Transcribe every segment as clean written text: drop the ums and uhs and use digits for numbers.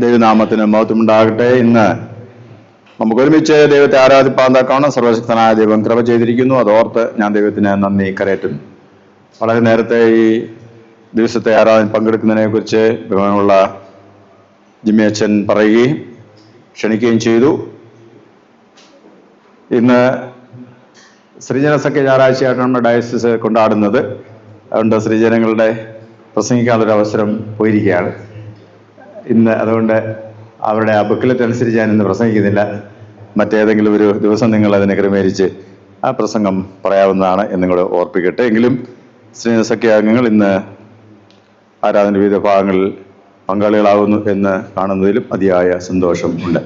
ദൈവനാമത്തിന് മഹത്വമുണ്ടാകട്ടെ. ഇന്ന് നമുക്ക് ഒരുമിച്ച് ദൈവത്തെ ആരാധിപ്പാൻ തക്കവണ്ണം സർവശക്തനായ ദൈവം കൃപ ചെയ്തിരിക്കുന്നു. അതോർത്ത് ഞാൻ ദൈവത്തിന് നന്ദി കരയറ്റുന്നു. വളരെ നേരത്തെ ഈ ദിവസത്തെ ആരാധന പങ്കെടുക്കുന്നതിനെ കുറിച്ച് ബഹുമാനമുള്ള ജിമ്മി അച്ഛൻ പറയുകയും ക്ഷണിക്കുകയും ചെയ്തു. ഇന്ന് ശ്രീജന സഖ്യ ഞായറാഴ്ചയായിട്ടാണ് നമ്മുടെ ഡയസിസ് കൊണ്ടാടുന്നത്. അതുകൊണ്ട് ശ്രീജനങ്ങളുടെ പ്രസംഗിക്കാനുള്ളൊരു അവസരം പോയിരിക്കുകയാണ് ഇന്ന്. അതുകൊണ്ട് അവരുടെ ആ ബുക്കിലറ്റ് അനുസരിച്ച് ഞാൻ ഇന്ന് പ്രസംഗിക്കുന്നില്ല. മറ്റേതെങ്കിലും ഒരു ദിവസം നിങ്ങൾ അതിനെ ക്രമീകരിച്ച് ആ പ്രസംഗം പറയാവുന്നതാണ് എന്നും കൂടെ ഓർപ്പിക്കട്ടെ. എങ്കിലും ശ്രീജന സഖ്യ അംഗങ്ങൾ ഇന്ന് ആരാധന വിവിധ ഭാഗങ്ങളിൽ പങ്കാളികളാകുന്നു എന്ന് കാണുന്നതിലും അതിയായ സന്തോഷം ഉണ്ട്.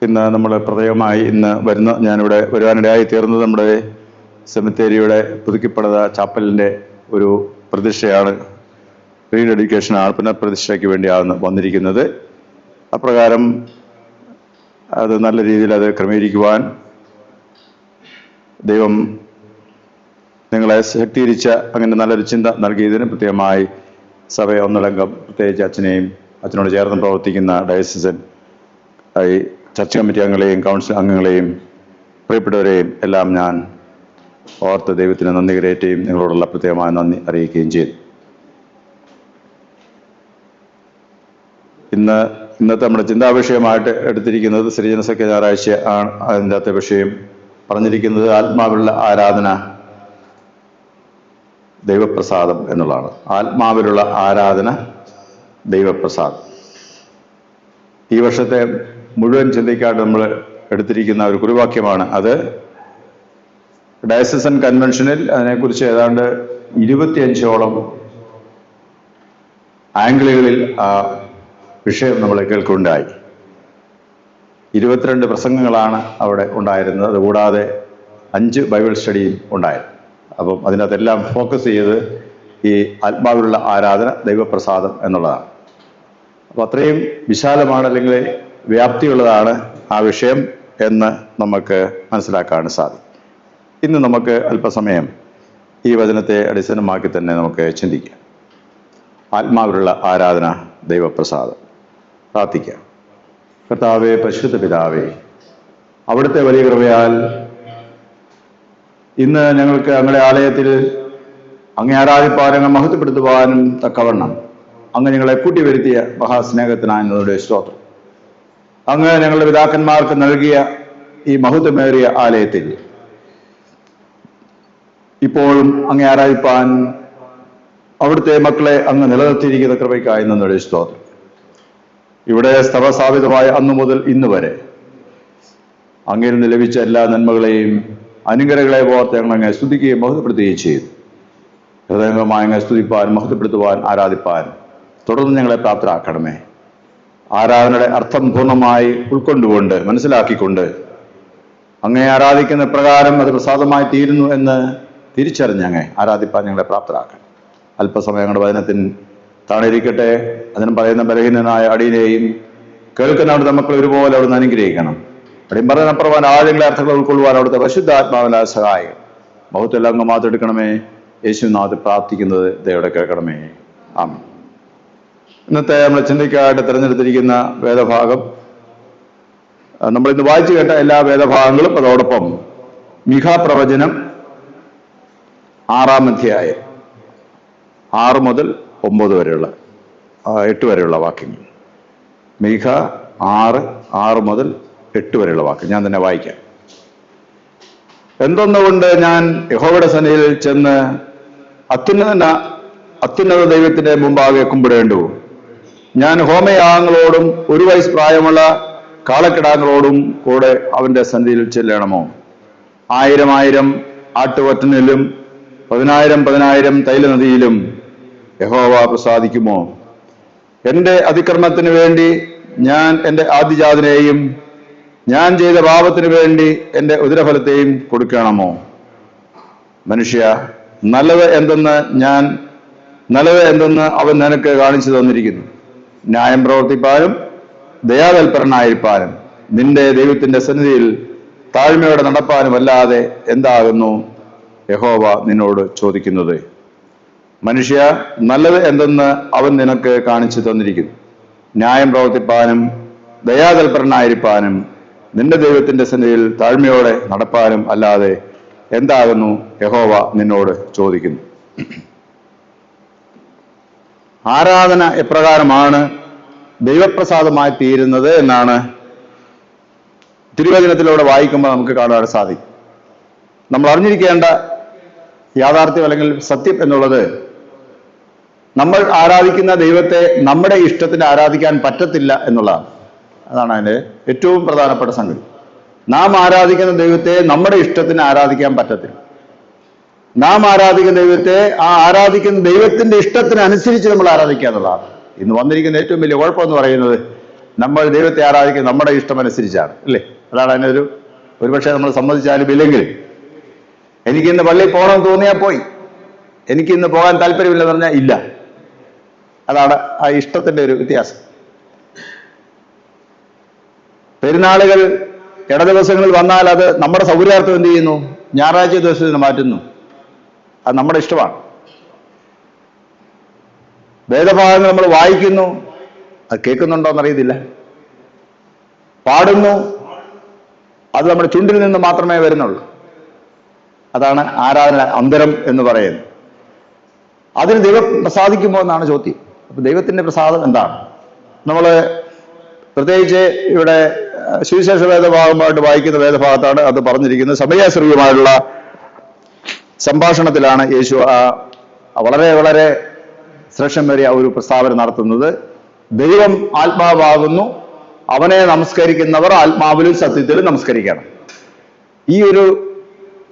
ഇന്ന് നമ്മൾ പ്രത്യേകമായി ഇന്ന് ഞാനിവിടെ വരുവാനിടയായി തീർന്നത് നമ്മുടെ സെമിത്തേരിയുടെ പുതുക്കിപ്പണിത ചാപ്പലിൻ്റെ ഒരു പ്രതിഷ്ഠയാണ്. റീഡെഡിക്കേഷനാണ്, പുനഃപ്രതിഷ്ഠയ്ക്ക് വേണ്ടിയാണ് വന്നിരിക്കുന്നത്. അപ്രകാരം അത് നല്ല രീതിയിൽ അത് ക്രമീകരിക്കുവാൻ ദൈവം നിങ്ങളെ ശക്തീകരിച്ച അങ്ങനെ നല്ലൊരു ചിന്ത നൽകിയതിന് പ്രത്യേകമായി സഭയെ ഒന്നടങ്കം, പ്രത്യേകിച്ച് അച്ഛനോട് ചേർന്ന് പ്രവർത്തിക്കുന്ന ഡയസിസൻ ചർച്ച് കമ്മിറ്റി അംഗങ്ങളെയും കൗൺസിൽ അംഗങ്ങളെയും പ്രിയപ്പെട്ടവരെയും എല്ലാം ഞാൻ ഓർത്ത് ദൈവത്തിന് നന്ദി കരയറ്റുകയും നിങ്ങളോടുള്ള പ്രത്യേകമായ നന്ദി അറിയിക്കുകയും ചെയ്തു. ഇന്നത്തെ നമ്മുടെ ചിന്താവിഷയമായിട്ട് എടുത്തിരിക്കുന്നത് ശ്രീജന സഖ്യ ഞായറാഴ്ച ആണ്. അതിൻ്റെ അകത്തെ വിഷയം പറഞ്ഞിരിക്കുന്നത് ആത്മാവിലുള്ള ആരാധന ദൈവപ്രസാദം എന്നുള്ളതാണ്. ആത്മാവിലുള്ള ആരാധന ദൈവപ്രസാദം. ഈ വർഷത്തെ മുഴുവൻ ചിന്തയ്ക്കായിട്ട് നമ്മൾ എടുത്തിരിക്കുന്ന ഒരു കുറിവാക്യമാണ് അത്. ഡയസിസൻ കൺവെൻഷനിൽ അതിനെക്കുറിച്ച് ഏതാണ്ട് 25ഓളം ആംഗിളുകളിൽ ആ വിഷയം നമ്മൾ കേൾക്കുകയുണ്ടായി. 22 പ്രസംഗങ്ങളാണ് അവിടെ ഉണ്ടായിരുന്നത്. അതുകൂടാതെ 5 ബൈബിൾ സ്റ്റഡിയും ഉണ്ടായിരുന്നു. അപ്പം അതിനകത്തെല്ലാം ഫോക്കസ് ചെയ്ത് ഈ ആത്മാവിലുള്ള ആരാധന ദൈവപ്രസാദം എന്നുള്ളതാണ്. അപ്പം അത്രയും വിശാലമാണ്, അല്ലെങ്കിൽ വ്യാപ്തിയുള്ളതാണ് ആ വിഷയം എന്ന് നമുക്ക് മനസ്സിലാക്കാൻ സാധിക്കും. ഇന്ന് നമുക്ക് അല്പസമയം ഈ വചനത്തെ അടിസ്ഥാനമാക്കി തന്നെ നമുക്ക് ചിന്തിക്കാം. ആത്മാവിലുള്ള ആരാധന ദൈവപ്രസാദം. പ്രാർത്ഥിക്കാം. കർത്താവേ, പരിശുദ്ധ പിതാവേ, അവിടുത്തെ വലിയ കൃപയാൽ ഇന്ന് ഞങ്ങൾക്ക് അങ്ങയുടെ ആലയത്തിൽ അങ്ങേ ആരാധിപ്പാനും മഹത്വപ്പെടുത്തുവാനും തക്കവണ്ണം അങ്ങ് ഞങ്ങളെ കൂട്ടിവരുത്തിയ മഹാസ്നേഹത്തിനായ സ്തോത്രം. അങ്ങ് ഞങ്ങളുടെ പിതാക്കന്മാർക്ക് നൽകിയ ഈ മഹത്വമേറിയ ആലയത്തിൽ ഇപ്പോഴും അങ്ങേ ആരാധിപ്പാൻ അവിടുത്തെ മക്കളെ അങ്ങ് നിലനിർത്തിയിരിക്കുന്ന കൃപയ്ക്കായി നന്ദിയുടെ സ്തോത്രം. ഇവിടെ സ്ഥലസ്ഥാപിതമായ അന്നു മുതൽ ഇന്ന് വരെ അങ്ങയിൽ നിന്ന് ലഭിച്ച എല്ലാ നന്മകളെയും അനുഗ്രഹങ്ങളെ ഓർത്ത് ഞങ്ങൾ അങ്ങ് സ്തുതിക്കുകയും മഹത്വപ്പെടുത്തുകയും ചെയ്തു. ഹൃദയംഗമായി അങ്ങ് സ്തുതിപ്പാൻ, മഹത്വപ്പെടുത്തുവാൻ, ആരാധിപ്പാൻ തുടർന്ന് ഞങ്ങളെ പ്രാപ്തരാക്കണമേ. ആരാധനയുടെ അർത്ഥം പൂർണ്ണമായി ഉൾക്കൊണ്ടുകൊണ്ട് മനസ്സിലാക്കിക്കൊണ്ട് അങ്ങേ ആരാധിക്കുന്ന പ്രകാരം അത് പ്രസാദമായി തീരുന്നു എന്ന് തിരിച്ചറിഞ്ഞ് അങ്ങേ ആരാധിപ്പാൻ ഞങ്ങളെ പ്രാപ്തരാക്കണം. അല്പസമയം ഞങ്ങളുടെ വചനത്തിന് താണിരിക്കട്ടെ. അതിനും പറയുന്ന ബലഹീനനായ അടിയനെയും കേൾക്കുന്നവരുടെ മക്കൾ ഒരുപോലെ അവിടുന്ന് അനുഗ്രഹിക്കണം. അടിയും പറയുന്നപ്രവാൻ ആഴങ്ങളെ അർത്ഥങ്ങൾ ഉൾക്കൊള്ളുവാൻ അവിടുത്തെ പരിശുദ്ധാത്മാവിനാൽ സഹായിക്കണം. മഹത്വെല്ലാം അങ്ങ് മാറ്റെടുക്കണമേ. യേശുനാഥ് പ്രാർത്ഥിക്കുന്നത് ദൈവത്തെ കേൾക്കണമേ. ആമേൻ. ഇന്നത്തെ നമ്മൾ ചിന്തയ്ക്കായിട്ട് തിരഞ്ഞെടുത്തിരിക്കുന്ന വേദഭാഗം നമ്മളിന്ന് വായിച്ചു കേട്ട എല്ലാ വേദഭാഗങ്ങളും, അതോടൊപ്പം മിഖാ പ്രവചനം 6-ാം അധ്യായം 6 മുതൽ 9 വരെയുള്ള 8 വരെയുള്ള വാക്യങ്ങൾ. മിഖ 6 മുതൽ 8 വരെയുള്ള വാക്യം ഞാൻ തന്നെ വായിക്കാം. എന്തൊന്നുകൊണ്ട് ഞാൻ യഹോവയുടെ സന്നിധിയിൽ ചെന്ന് അത്യുന്നത ദൈവത്തിന്റെ മുമ്പാകെ കുമ്പിടേണ്ടു? ഞാൻ ഹോമയാഗങ്ങളോടും 1 വയസ്സ് പ്രായമുള്ള കാളക്കിടാങ്ങളോടും കൂടെ അവന്റെ സന്നിധിയിൽ ചെല്ലണമോ? 1000 ആട്ടുകൊറ്റനിലും 10,000 തൈലനദിയിലും യഹോവ പ്രസാദിക്കുമോ? എൻ്റെ അതിക്രമത്തിന് വേണ്ടി ഞാൻ എൻ്റെ ആദ്യജാതനെയും ഞാൻ ചെയ്ത പാപത്തിന് വേണ്ടി എൻ്റെ ഉദരഫലത്തെയും കൊടുക്കണമോ? മനുഷ്യ, നല്ലത് എന്തെന്ന് അവൻ നിനക്ക് കാണിച്ചു തന്നിരിക്കുന്നു. ന്യായം പ്രവർത്തിപ്പാനും ദയാതൽപരനായിരിക്കാനും നിന്റെ ദൈവത്തിന്റെ സന്നിധിയിൽ താഴ്മയോടെ നടപ്പാനും അല്ലാതെ എന്താകുന്നു യഹോവ നിന്നോട് ചോദിക്കുന്നത്? മനുഷ്യ, നല്ലത് എന്തെന്ന് അവൻ നിനക്ക് കാണിച്ചു തന്നിരിക്കുന്നു. ന്യായം പ്രവർത്തിപ്പാനും ദയാതൽപരനായിരിക്കാനും നിന്റെ ദൈവത്തിന്റെ സന്നിധിയിൽ താഴ്മയോടെ നടപ്പാനും അല്ലാതെ എന്താകുന്നു യഹോവ നിന്നോട് ചോദിക്കുന്നു. ആരാധന എപ്രകാരമാണ് ദൈവപ്രസാദമായി തീരുന്നത് എന്നാണ് തിരുവചനത്തിലൂടെ വായിക്കുമ്പോൾ നമുക്ക് കാണാൻ സാധിക്കും. നമ്മൾ അറിഞ്ഞിരിക്കേണ്ട യാഥാർത്ഥ്യം അല്ലെങ്കിൽ സത്യം എന്നുള്ളത്, നമ്മൾ ആരാധിക്കുന്ന ദൈവത്തെ നമ്മുടെ ഇഷ്ടത്തിന് ആരാധിക്കാൻ പറ്റത്തില്ല എന്നുള്ളതാണ്. അതാണ് അതിൻ്റെ ഏറ്റവും പ്രധാനപ്പെട്ട സംഗതി. നാം ആരാധിക്കുന്ന ദൈവത്തെ നമ്മുടെ ഇഷ്ടത്തിന് ആരാധിക്കാൻ പറ്റത്തില്ല. നാം ആരാധിക്കുന്ന ദൈവത്തെ ആ ആരാധിക്കുന്ന ദൈവത്തിന്റെ ഇഷ്ടത്തിനനുസരിച്ച് നമ്മൾ ആരാധിക്കുക എന്നുള്ളതാണ്. ഇന്ന് വന്നിരിക്കുന്ന ഏറ്റവും വലിയ കുഴപ്പമെന്ന് പറയുന്നത്, നമ്മൾ ദൈവത്തെ ആരാധിക്കുന്നത് നമ്മുടെ ഇഷ്ടമനുസരിച്ചാണ്, അല്ലേ? അതാണ് അതിനൊരു ഒരുപക്ഷെ നമ്മൾ സമ്മതിച്ചാലും ഇല്ലെങ്കിൽ, എനിക്കിന്ന് പള്ളിയിൽ പോകണമെന്ന് തോന്നിയാൽ പോയി, എനിക്കിന്ന് പോകാൻ താല്പര്യമില്ലെന്ന് പറഞ്ഞാൽ ഇല്ല. അതാണ് ആ ഇഷ്ടത്തിന്റെ ഒരു വ്യത്യാസം. പെരുന്നാളുകൾ ഇടദിവസങ്ങളിൽ വന്നാൽ അത് നമ്മുടെ സൗകര്യാർത്ഥം എന്ത് ചെയ്യുന്നു? ഞായറാഴ്ച ദിവസത്തിന് മാറ്റുന്നു. അത് നമ്മുടെ ഇഷ്ടമാണ്. വേദഭാഗങ്ങൾ നമ്മൾ വായിക്കുന്നു, അത് കേൾക്കുന്നുണ്ടോയെന്നറിയത്തില്ല. പാടുന്നു, അത് നമ്മുടെ ചുണ്ടിൽ നിന്ന് മാത്രമേ വരുന്നുള്ളൂ. അതാണ് ആരാധന അന്തരം എന്ന് പറയുന്നത്. അതിന് ദൈവം പ്രസാദിക്കുമോ എന്നാണ് ചോദ്യം. അപ്പൊ ദൈവത്തിന്റെ പ്രസാദം എന്താണ്? നമ്മൾ പ്രത്യേകിച്ച് ഇവിടെ സുവിശേഷ വേദഭാഗമായിട്ട് വായിക്കുന്ന വേദഭാഗത്താണ് അത് പറഞ്ഞിരിക്കുന്നത്. സമയാശ്രയമായുള്ള സംഭാഷണത്തിലാണ് യേശു വളരെ വളരെ ശ്രേഷ്ഠമേറിയ ഒരു പ്രസ്താവന നടത്തുന്നത്. ദൈവം ആത്മാവാകുന്നു, അവനെ നമസ്കരിക്കുന്നവർ ആത്മാവിലും സത്യത്തിലും നമസ്കരിക്കണം. ഈ ഒരു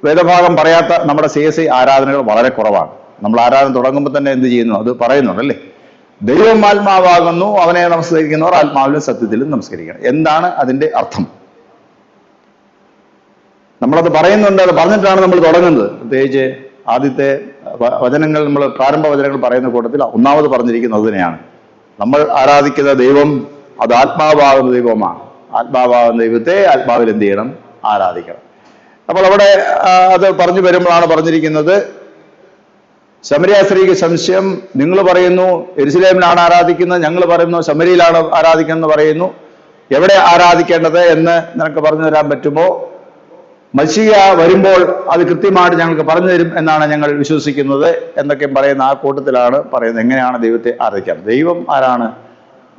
വേദഭാഗം പറയാത്ത നമ്മുടെ CSI ആരാധനകൾ വളരെ കുറവാണ്. നമ്മൾ ആരാധന തുടങ്ങുമ്പോൾ തന്നെ എന്ത് ചെയ്യുന്നു? അത് പറയുന്നുണ്ടല്ലേ, ദൈവം ആത്മാവാകുന്നു, അവനെ നമസ്കരിക്കുന്നവർ ആത്മാവിലും സത്യത്തിലും നമസ്കരിക്കണം. എന്താണ് അതിന്റെ അർത്ഥം? നമ്മളത് പറയുന്നുണ്ട്, അത് പറഞ്ഞിട്ടാണ് നമ്മൾ തുടങ്ങുന്നത്. പ്രത്യേകിച്ച് ആദ്യത്തെ വചനങ്ങൾ, നമ്മൾ പ്രാരംഭ വചനങ്ങൾ പറയുന്ന കൂട്ടത്തിൽ ഒന്നാമത് പറഞ്ഞിരിക്കുന്നത് തന്നെയാണ്. നമ്മൾ ആരാധിക്കുന്ന ദൈവം അത് ആത്മാവാകുന്ന ദൈവമാണ്. ആത്മാവാകുന്ന ദൈവത്തെ ആത്മാവിൽ എന്ത് ചെയ്യണം? ആരാധിക്കണം. അപ്പോൾ അവിടെ അത് പറഞ്ഞു വരുമ്പോഴാണ് പറഞ്ഞിരിക്കുന്നത്, ശമരിയ സ്ത്രീക്ക് സംശയം. നിങ്ങൾ പറയുന്നു യെരുശലേമിലാണ് ആരാധിക്കുന്നത്, ഞങ്ങൾ പറയുന്നു ശമരിയിലാണ് ആരാധിക്കുന്നത് പറയുന്നു. എവിടെ ആരാധിക്കേണ്ടത് എന്ന് നിനക്ക് പറഞ്ഞു തരാൻ പറ്റുമോ? മശിയ വരുമ്പോൾ അത് കൃത്യമായിട്ട് ഞങ്ങൾക്ക് പറഞ്ഞു തരും എന്നാണ് ഞങ്ങൾ വിശ്വസിക്കുന്നത് എന്നൊക്കെ പറയുന്ന ആ കൂട്ടത്തിലാണ് പറയുന്നത്. എങ്ങനെയാണ് ദൈവത്തെ ആരാധിക്കാം? ദൈവം ആരാണ്?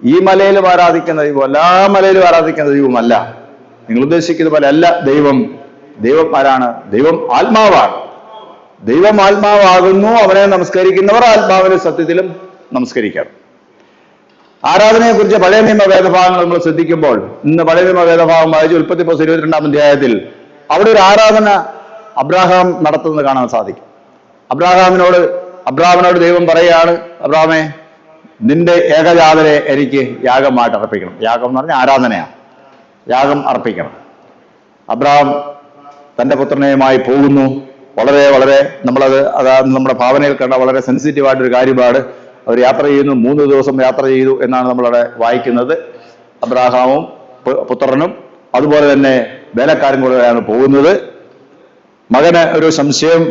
ഈ മലയിലും ആരാധിക്കുന്ന ദൈവം എല്ലാ മലയിലും ആരാധിക്കുന്ന ദൈവമല്ല. നിങ്ങൾ ഉദ്ദേശിക്കുന്ന പോലെ അല്ല ദൈവം. ദൈവം ആരാണ്? ദൈവം ആത്മാവാണ്. ദൈവം ആത്മാവാകുന്നു, അവനെ നമസ്കരിക്കുന്നവർ ആത്മാവിലും സത്യത്തിലും നമസ്കരിക്കണം. ആരാധനയെ കുറിച്ച് പഴയ നിയമ വേദഭാഗങ്ങൾ നമ്മൾ ശ്രദ്ധിക്കുമ്പോൾ, ഇന്ന് പഴയ നിയമ വേദഭാഗം വായിച്ചു ഉൽപ്പത്തി 22-ാം അധ്യായത്തിൽ അവിടെ ഒരു ആരാധന അബ്രാഹാം നടത്തുന്നത് കാണാൻ സാധിക്കും. അബ്രാഹാമിനോട് ദൈവം പറയുകയാണ്, അബ്രാഹാമേ, നിന്റെ ഏകജാതനെ എനിക്ക് യാഗമായിട്ട് അർപ്പിക്കണം. യാഗം എന്ന് പറഞ്ഞാൽ ആരാധനയാണ്. യാഗം അർപ്പിക്കണം. അബ്രാഹാം തന്റെ പുത്രനെയുമായി പോകുന്നു. വളരെ വളരെ അതാണ് നമ്മുടെ ഭാവനയിൽ കണ്ട വളരെ സെൻസിറ്റീവായിട്ടൊരു കാര്യമാണ്. അവർ യാത്ര ചെയ്യുന്നു, 3 ദിവസം യാത്ര ചെയ്തു എന്നാണ് നമ്മളവിടെ വായിക്കുന്നത്. അബ്രാഹാമും പുത്രനും അതുപോലെ തന്നെ വേലക്കാരും കൂടെയാണ് പോകുന്നത്. മകന് ഒരു സംശയം,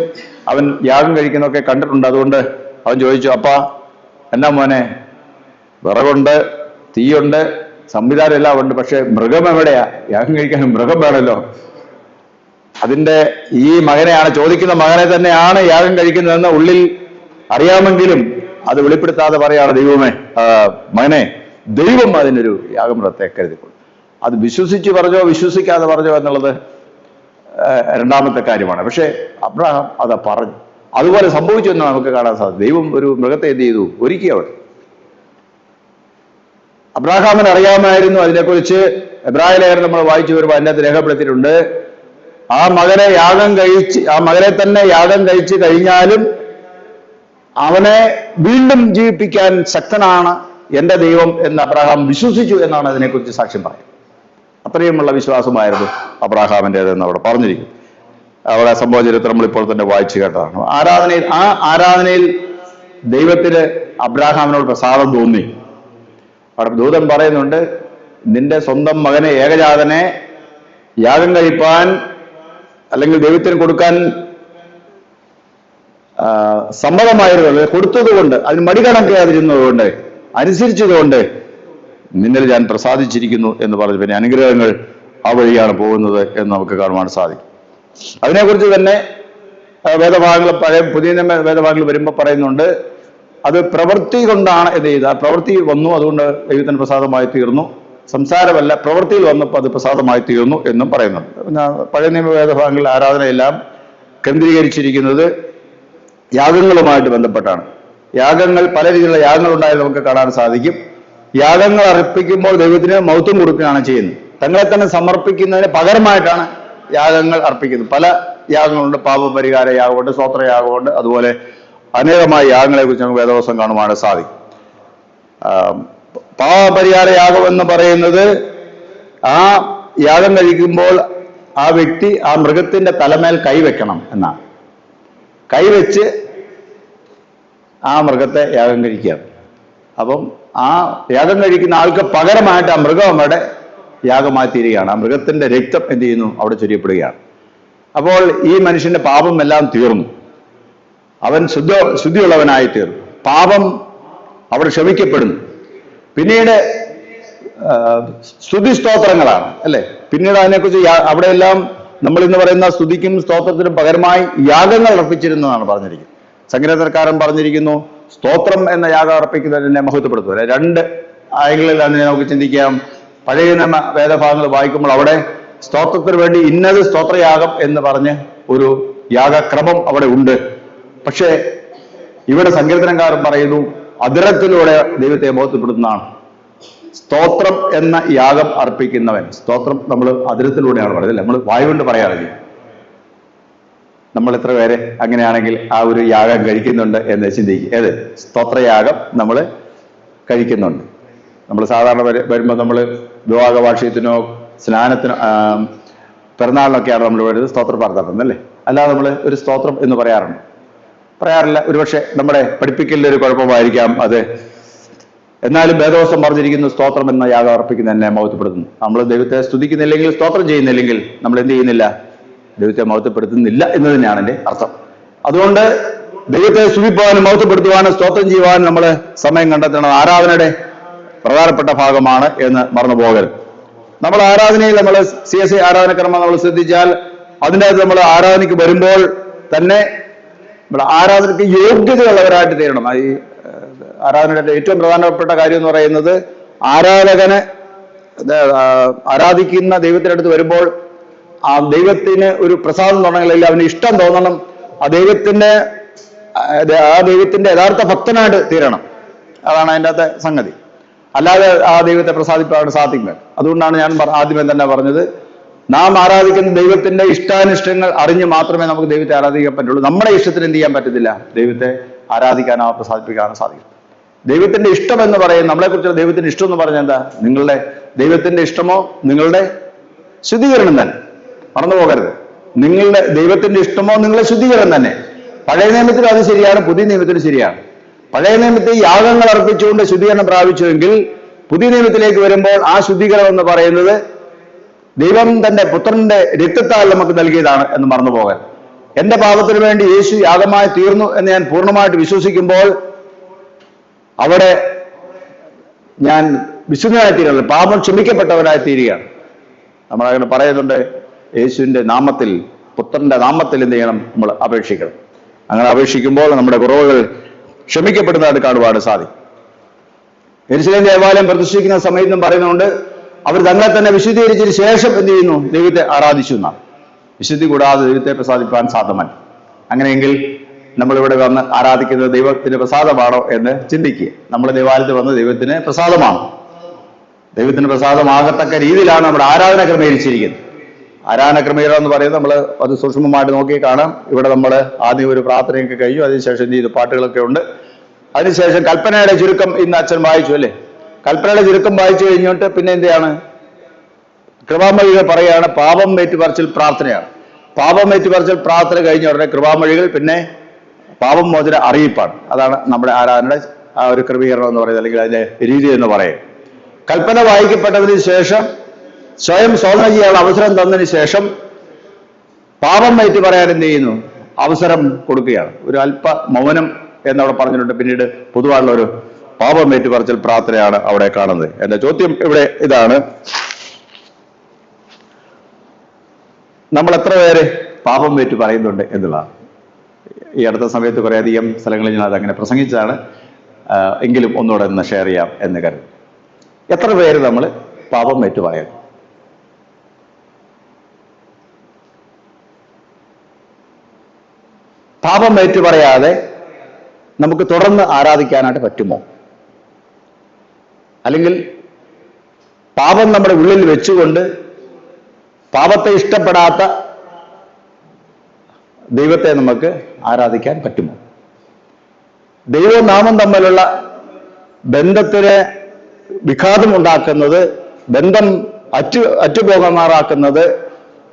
അവൻ യാഗം കഴിക്കുന്നതൊക്കെ കണ്ടിട്ടുണ്ട്. അതുകൊണ്ട് അവൻ ചോദിച്ചു, അപ്പാ എന്നാ മോനെ, വിറകുണ്ട്, തീയുണ്ട്, സംവിധാനം എല്ലാം ഉണ്ട്, പക്ഷെ മൃഗം എവിടെയാ? യാഗം കഴിക്കാൻ മൃഗം വേണമല്ലോ. അതിന്റെ ഈ മകനെയാണ്, ചോദിക്കുന്ന മകനെ തന്നെയാണ് യാഗം കഴിക്കുന്നതെന്ന് ഉള്ളിൽ അറിയാമെങ്കിലും അത് വെളിപ്പെടുത്താതെ പറയാണ്, ദൈവമേ, മകനെ, ദൈവം അതിനൊരു യാഗമൃഗത്തെ കരുതിക്കൊള്ളു. അത് വിശ്വസിച്ച് പറഞ്ഞോ വിശ്വസിക്കാതെ പറഞ്ഞോ എന്നുള്ളത് രണ്ടാമത്തെ കാര്യമാണ്. പക്ഷെ അബ്രഹാം അത് പറഞ്ഞു. അതുപോലെ സംഭവിച്ചു എന്ന് നമുക്ക് കാണാൻ സാധിക്കും. ദൈവം ഒരു മൃഗത്തെ എന്ത് ചെയ്തു? ഒരുക്കി. അവിടെ അബ്രാഹാമിന് അറിയാമായിരുന്നു അതിനെക്കുറിച്ച്. എബ്രായ ലേഖനം നമ്മൾ വായിച്ചു വരുമ്പോൾ അതിനകത്ത് രേഖപ്പെടുത്തിയിട്ടുണ്ട്, ആ മകനെ തന്നെ യാഗം കഴിച്ച് കഴിഞ്ഞാലും അവനെ വീണ്ടും ജീവിപ്പിക്കാൻ ശക്തനാണ് എന്റെ ദൈവം എന്ന് അബ്രാഹാം വിശ്വസിച്ചു എന്നാണ് അതിനെക്കുറിച്ച് സാക്ഷ്യം പറയുന്നത്. അത്രയുമുള്ള വിശ്വാസമായിരുന്നു അബ്രാഹാമിൻ്റെതെന്ന് അവിടെ പറഞ്ഞിരിക്കും. അവിടെ സംഭവ ചരിത്രം നമ്മൾ ഇപ്പോൾ തന്നെ വായിച്ചു കേട്ടതാണ്. ആരാധനയിൽ ദൈവത്തിന് അബ്രാഹാമിനോട് പ്രസാദം തോന്നി. അവിടെ ദൂതൻ പറയുന്നുണ്ട്, നിന്റെ സ്വന്തം മകനെ, ഏകജാതനെ യാഗം കഴിപ്പാൻ അല്ലെങ്കിൽ ദൈവത്തിന് കൊടുക്കാൻ സമ്മതമായിരുന്നത് കൊടുത്തതുകൊണ്ട്, അതിന് മടികണക്കാതിരുന്നതുകൊണ്ട്, അനുസരിച്ചതുകൊണ്ട് നിന്നിൽ ഞാൻ പ്രസാദിച്ചിരിക്കുന്നു എന്ന് പറഞ്ഞു. പിന്നെ അനുഗ്രഹങ്ങൾ ആ വഴിയാണ് പോകുന്നത് എന്ന് നമുക്ക് കാണുവാൻ സാധിക്കും. അതിനെക്കുറിച്ച് തന്നെ വേദഭാഗങ്ങൾ, പഴയ പുതിയ വേദഭാഗങ്ങൾ വരുമ്പോൾ പറയുന്നുണ്ട്, അത് പ്രവൃത്തി കൊണ്ടാണ് എന്ത് ചെയ്ത്, ആ പ്രവൃത്തി വന്നു, അതുകൊണ്ട് ദൈവത്തിന് പ്രസാദമായി തീർന്നു. സംസാരമല്ല, പ്രവൃത്തിയിൽ വന്നപ്പോൾ അത് പ്രസാദമായി തീർന്നു എന്നും പറയുന്നുണ്ട്. പിന്നെ പഴയ നിയമ വേദഭാഗങ്ങളിൽ ആരാധനയെല്ലാം കേന്ദ്രീകരിച്ചിരിക്കുന്നത് യാഗങ്ങളുമായിട്ട് ബന്ധപ്പെട്ടാണ്. യാഗങ്ങൾ, പല രീതിയിലുള്ള യാഗങ്ങൾ ഉണ്ടായത് നമുക്ക് കാണാൻ സാധിക്കും. യാഗങ്ങൾ അർപ്പിക്കുമ്പോൾ ദൈവത്തിന് മഹത്വം കൊടുക്കുകയാണ് ചെയ്യുന്നത്. തങ്ങളെ തന്നെ സമർപ്പിക്കുന്നതിന് പകരമായിട്ടാണ് യാഗങ്ങൾ അർപ്പിക്കുന്നത്. പല യാഗങ്ങളുണ്ട്, പാപപരിഹാര യാഗമുണ്ട്, സ്തോത്രയാഗമുണ്ട്, അതുപോലെ അനേകമായ യാഗങ്ങളെ കുറിച്ച് നമുക്ക് വേദവസം കാണുവാൻ സാധിക്കും. പാപപരിഹാര യാഗം എന്ന് പറയുന്നത്, ആ യാഗം കഴിക്കുമ്പോൾ ആ വ്യക്തി ആ മൃഗത്തിന്റെ തലമേൽ കൈവെക്കണം എന്നാണ്. കൈവച്ച് ആ മൃഗത്തെ യാഗം കഴിക്കുകയാണ്. അപ്പം ആ യാഗം കഴിക്കുന്ന ആൾക്ക് പകരമായിട്ട് ആ മൃഗം അവിടെ യാഗമായി തീരുകയാണ്. ആ മൃഗത്തിന്റെ രക്തം എന്ത് ചെയ്യുന്നു, അവിടെ ചൊരിയപ്പെടുകയാണ്. അപ്പോൾ ഈ മനുഷ്യന്റെ പാപം എല്ലാം തീർന്നു, അവൻ ശുദ്ധിയുള്ളവനായി തീർന്നു, പാപം അവിടെ ക്ഷമിക്കപ്പെടുന്നു. പിന്നീട് സ്തുതി സ്തോത്രങ്ങളാണ് അല്ലെ. പിന്നീട് അതിനെക്കുറിച്ച് അവിടെയെല്ലാം നമ്മൾ ഇന്ന് പറയുന്ന സ്തുതിക്കും സ്തോത്രത്തിനും പകരമായി യാഗങ്ങൾ അർപ്പിച്ചിരുന്നതാണ് പറഞ്ഞിരിക്കുന്നത്. സങ്കീർത്തനക്കാരൻ പറഞ്ഞിരിക്കുന്നു, സ്തോത്രം എന്ന യാഗം അർപ്പിക്കുന്നതിനെ മഹത്വപ്പെടുത്തുക. രണ്ട് ആംഗിളിൽ അതിനെ നമുക്ക് ചിന്തിക്കാം. പഴയ നിയമ വേദഭാഗങ്ങൾ വായിക്കുമ്പോൾ അവിടെ സ്തോത്രത്തിന് വേണ്ടി ഇന്നത് സ്തോത്രയാഗം എന്ന് പറഞ്ഞ് ഒരു യാഗക്രമം അവിടെ ഉണ്ട്. പക്ഷേ ഇവിടെ സങ്കീർത്തനക്കാരൻ പറയുന്നു, അതിരത്തിലൂടെ ദൈവത്തെ മഹത്വപ്പെടുത്തുന്നതാണ്. സ്തോത്രം എന്ന യാഗം അർപ്പിക്കുന്നവൻ, സ്തോത്രം നമ്മൾ അതിരത്തിലൂടെയാണ് പറയുന്നത്, നമ്മൾ വായുകൊണ്ട് പറയാറില്ല. നമ്മൾ എത്ര പേര് അങ്ങനെയാണെങ്കിൽ ആ ഒരു യാഗം കഴിക്കുന്നുണ്ട് എന്ന് ചിന്തിക്കും. ഏത് സ്തോത്രയാഗം നമ്മൾ കഴിക്കുന്നുണ്ട്. നമ്മൾ സാധാരണ വരുമ്പോൾ നമ്മൾ വിവാഹ വാർഷികത്തിനോ സ്നാനത്തിനോ പിറന്നാളിനൊക്കെയാണ് നമ്മൾ വരുന്നത് സ്തോത്ര പ്രാർത്ഥന അല്ലേ. അല്ലാതെ നമ്മൾ ഒരു സ്തോത്രം എന്ന് പറയാറില്ല. ഒരുപക്ഷെ നമ്മുടെ പഠിപ്പിക്കലിൻ്റെ ഒരു കുഴപ്പമായിരിക്കാം അത്. എന്നാലും വേദവസം പറഞ്ഞിരിക്കുന്നു, സ്തോത്രം എന്ന യാഗം അർപ്പിക്കുന്നതിനെ മഹത്വപ്പെടുത്തുന്നു. നമ്മൾ ദൈവത്തെ സ്തുതിക്കുന്നില്ലെങ്കിൽ, സ്തോത്രം ചെയ്യുന്നില്ലെങ്കിൽ നമ്മൾ എന്ത് ചെയ്യുന്നില്ല, ദൈവത്തെ മഹത്വപ്പെടുത്തുന്നില്ല എന്ന് തന്നെയാണ് എൻ്റെ അർത്ഥം. അതുകൊണ്ട് ദൈവത്തെ സ്തുതിക്കുവാനും മഹത്വപ്പെടുത്തുവാനും സ്തോത്രം ചെയ്യുവാനും നമ്മൾ സമയം കണ്ടെത്തണം. ആരാധനയുടെ പ്രധാനപ്പെട്ട ഭാഗമാണ് എന്ന് മറന്നു പോകരുത്. നമ്മൾ ആരാധനയിൽ നമ്മൾ CSI ആരാധനക്രമം നമ്മൾ ശ്രദ്ധിച്ചാൽ അതിൻ്റെ അകത്ത് നമ്മൾ ആരാധനയ്ക്ക് വരുമ്പോൾ തന്നെ നമ്മൾ ആരാധനയ്ക്ക് യോഗ്യതയുള്ളവരായിട്ട് തീരണം. ഈ ആരാധനയുടെ ഏറ്റവും പ്രധാനപ്പെട്ട കാര്യം എന്ന് പറയുന്നത്, ആരാധകന് ആരാധിക്കുന്ന ദൈവത്തിൻ്റെ അടുത്ത് വരുമ്പോൾ ആ ദൈവത്തിന് ഒരു പ്രസാദം തോന്നണമെങ്കിൽ, അവന് ഇഷ്ടം തോന്നണം, ആ ദൈവത്തിന്റെ യഥാർത്ഥ ഭക്തനായിട്ട് തീരണം. അതാണ് അതിൻ്റെ അകത്തെ സംഗതി. അല്ലാതെ ആ ദൈവത്തെ പ്രസാദിപ്പാൻ സാധിക്കുക. അതുകൊണ്ടാണ് ഞാൻ ആദ്യമേ തന്നെ പറഞ്ഞത്, നാം ആരാധിക്കുന്ന ദൈവത്തിന്റെ ഇഷ്ടാനിഷ്ടങ്ങൾ അറിഞ്ഞ് മാത്രമേ നമുക്ക് ദൈവത്തെ ആരാധിക്കാൻ പറ്റുള്ളൂ. നമ്മുടെ ഇഷ്ടത്തിന് എന്ത് ചെയ്യാൻ പറ്റത്തില്ല, ദൈവത്തെ ആരാധിക്കാനോ പ്രസാദിപ്പിക്കാനോ സാധിക്കും. ദൈവത്തിന്റെ ഇഷ്ടം എന്ന് പറയുന്നത്, നമ്മളെക്കുറിച്ചുള്ള ദൈവത്തിന്റെ ഇഷ്ടം എന്ന് പറഞ്ഞാൽ എന്താ, നിങ്ങളുടെ ദൈവത്തിന്റെ ഇഷ്ടമോ നിങ്ങളുടെ ശുദ്ധീകരണം തന്നെ. മറന്നു പോകരുത്, നിങ്ങളുടെ ദൈവത്തിന്റെ ഇഷ്ടമോ നിങ്ങളുടെ ശുദ്ധീകരണം തന്നെ. പഴയ നിയമത്തിൽ അത് ശരിയാണ്, പുതിയ നിയമത്തിൽ ശരിയാണ്. പഴയ നിയമത്തിൽ യാഗങ്ങൾ അർപ്പിച്ചുകൊണ്ട് ശുദ്ധീകരണം പ്രാപിച്ചുവെങ്കിൽ, പുതിയ നിയമത്തിലേക്ക് വരുമ്പോൾ ആ ശുദ്ധീകരണം എന്ന് പറയുന്നത് ദൈവം തന്റെ പുത്രന്റെ രക്തത്താൽ നമുക്ക് നൽകിയതാണ് എന്ന് മറന്നു പോകാൻ. എന്റെ പാപത്തിന് വേണ്ടി യേശു യാഗമായി തീർന്നു എന്ന് ഞാൻ പൂർണ്ണമായിട്ട് വിശ്വസിക്കുമ്പോൾ അവിടെ ഞാൻ വിശുദ്ധനായി തീരുകയാണ്, പാപം ക്ഷമിക്കപ്പെട്ടവനായി തീരുകയാണ്. നമ്മളങ്ങനെ പറയുന്നുണ്ട്, യേശുവിന്റെ നാമത്തിൽ, പുത്രന്റെ നാമത്തിൽ എന്ത് ചെയ്യണം, നമ്മൾ അപേക്ഷിക്കണം. അങ്ങനെ അപേക്ഷിക്കുമ്പോൾ നമ്മുടെ കുറവുകൾ ക്ഷമിക്കപ്പെടുന്നതായിട്ട് കാണുവാൻ സാധിക്കും. യെരൂശലേം ദേവാലയം പ്രതിഷ്ഠിക്കുന്ന സമയത്തും പറയുന്നുണ്ട്, അവർ തങ്ങളെ തന്നെ വിശുദ്ധീകരിച്ചതിന് ശേഷം എന്ത് ചെയ്യുന്നു, ദൈവത്തെ ആരാധിച്ചു എന്നാണ്. വിശുദ്ധി കൂടാതെ ദൈവത്തെ പ്രസാദിപ്പാൻ സാധ്യമല്ല. അങ്ങനെയെങ്കിൽ നമ്മളിവിടെ വന്ന് ആരാധിക്കുന്നത് ദൈവത്തിന് പ്രസാദമാണോ എന്ന് ചിന്തിക്കുക. നമ്മൾ ദേവാലയത്തിൽ വന്ന് ദൈവത്തിന് പ്രസാദമാണോ? ദൈവത്തിന് പ്രസാദമാകത്തക്ക രീതിയിലാണ് നമ്മുടെ ആരാധന ക്രമീകരിച്ചിരിക്കുന്നത്. ആരാധന ക്രമീകരണം എന്ന് പറയുന്നത് നമ്മൾ അത് സൂക്ഷ്മമായിട്ട് നോക്കി കാണാം. ഇവിടെ നമ്മൾ ആദ്യം ഒരു പ്രാർത്ഥനയൊക്കെ കഴിഞ്ഞു, അതിനുശേഷം എന്ത് ചെയ്തു, പാട്ടുകളൊക്കെ ഉണ്ട്. അതിനുശേഷം കൽപ്പനയുടെ ചുരുക്കം ഇന്ന് അച്ഛൻ വായിച്ചു അല്ലേ. കൽപ്പനയുടെ ചുരുക്കം വായിച്ചു കഴിഞ്ഞിട്ട് പിന്നെ എന്തെയാണ്, കൃപാമൊഴികൾ പറയുകയാണ്. പാപം ഏറ്റുപറച്ചിൽ പ്രാർത്ഥനയാണ്. പാപം ഏറ്റുപറച്ചിൽ പ്രാർത്ഥന കഴിഞ്ഞ ഉടനെ കൃപാമൊഴികൾ, പിന്നെ പാപം മോചന അറിയിപ്പാണ്. അതാണ് നമ്മുടെ ആരാധനയുടെ ആ ഒരു ക്രമീകരണം എന്ന് പറയുന്നത്, അല്ലെങ്കിൽ അതിന്റെ രീതി എന്ന് പറയും. കൽപ്പന വായിക്കപ്പെട്ടതിന് ശേഷം സ്വയം ശോധന ചെയ്യാനുള്ള അവസരം തന്നതിന് ശേഷം പാപം ഏറ്റു പറയാൻ എന്ത് ചെയ്യുന്നു, അവസരം കൊടുക്കുകയാണ്. ഒരു അല്പ മൗനം എന്നവിടെ പറഞ്ഞിട്ടുണ്ട്. പിന്നീട് പൊതുവായുള്ള ഒരു പാപം ഏറ്റുപറച്ചിൽ പ്രാർത്ഥനയാണ് അവിടെ കാണുന്നത്. എന്റെ ചോദ്യം ഇവിടെ ഇതാണ്, നമ്മൾ എത്ര പേര് പാപം ഏറ്റു പറയുന്നുണ്ട് എന്നുള്ളതാണ്. ഈ അടുത്ത സമയത്ത് കുറേയധികം സ്ഥലങ്ങളിൽ ഞാൻ അതങ്ങനെ പ്രസംഗിച്ചതാണ്, എങ്കിലും ഒന്നുകൂടെ ഒന്ന് ഷെയർ ചെയ്യാം എന്ന് കരുതും. എത്ര പേര് നമ്മൾ പാപം ഏറ്റു പറയുന്നു? പാപം ഏറ്റു പറയാതെ നമുക്ക് തുടർന്ന് ആരാധിക്കാനായിട്ട് പറ്റുമോ? അല്ലെങ്കിൽ പാപം നമ്മുടെ ഉള്ളിൽ വെച്ചുകൊണ്ട് പാപത്തെ ഇഷ്ടപ്പെടാത്ത ദൈവത്തെ നമുക്ക് ആരാധിക്കാൻ പറ്റുമോ? ദൈവവും നാമം തമ്മിലുള്ള ബന്ധത്തിന് വിഘാതം ഉണ്ടാക്കുന്നത്, ബന്ധം അറ്റുപോകുമാറാക്കുന്നത്,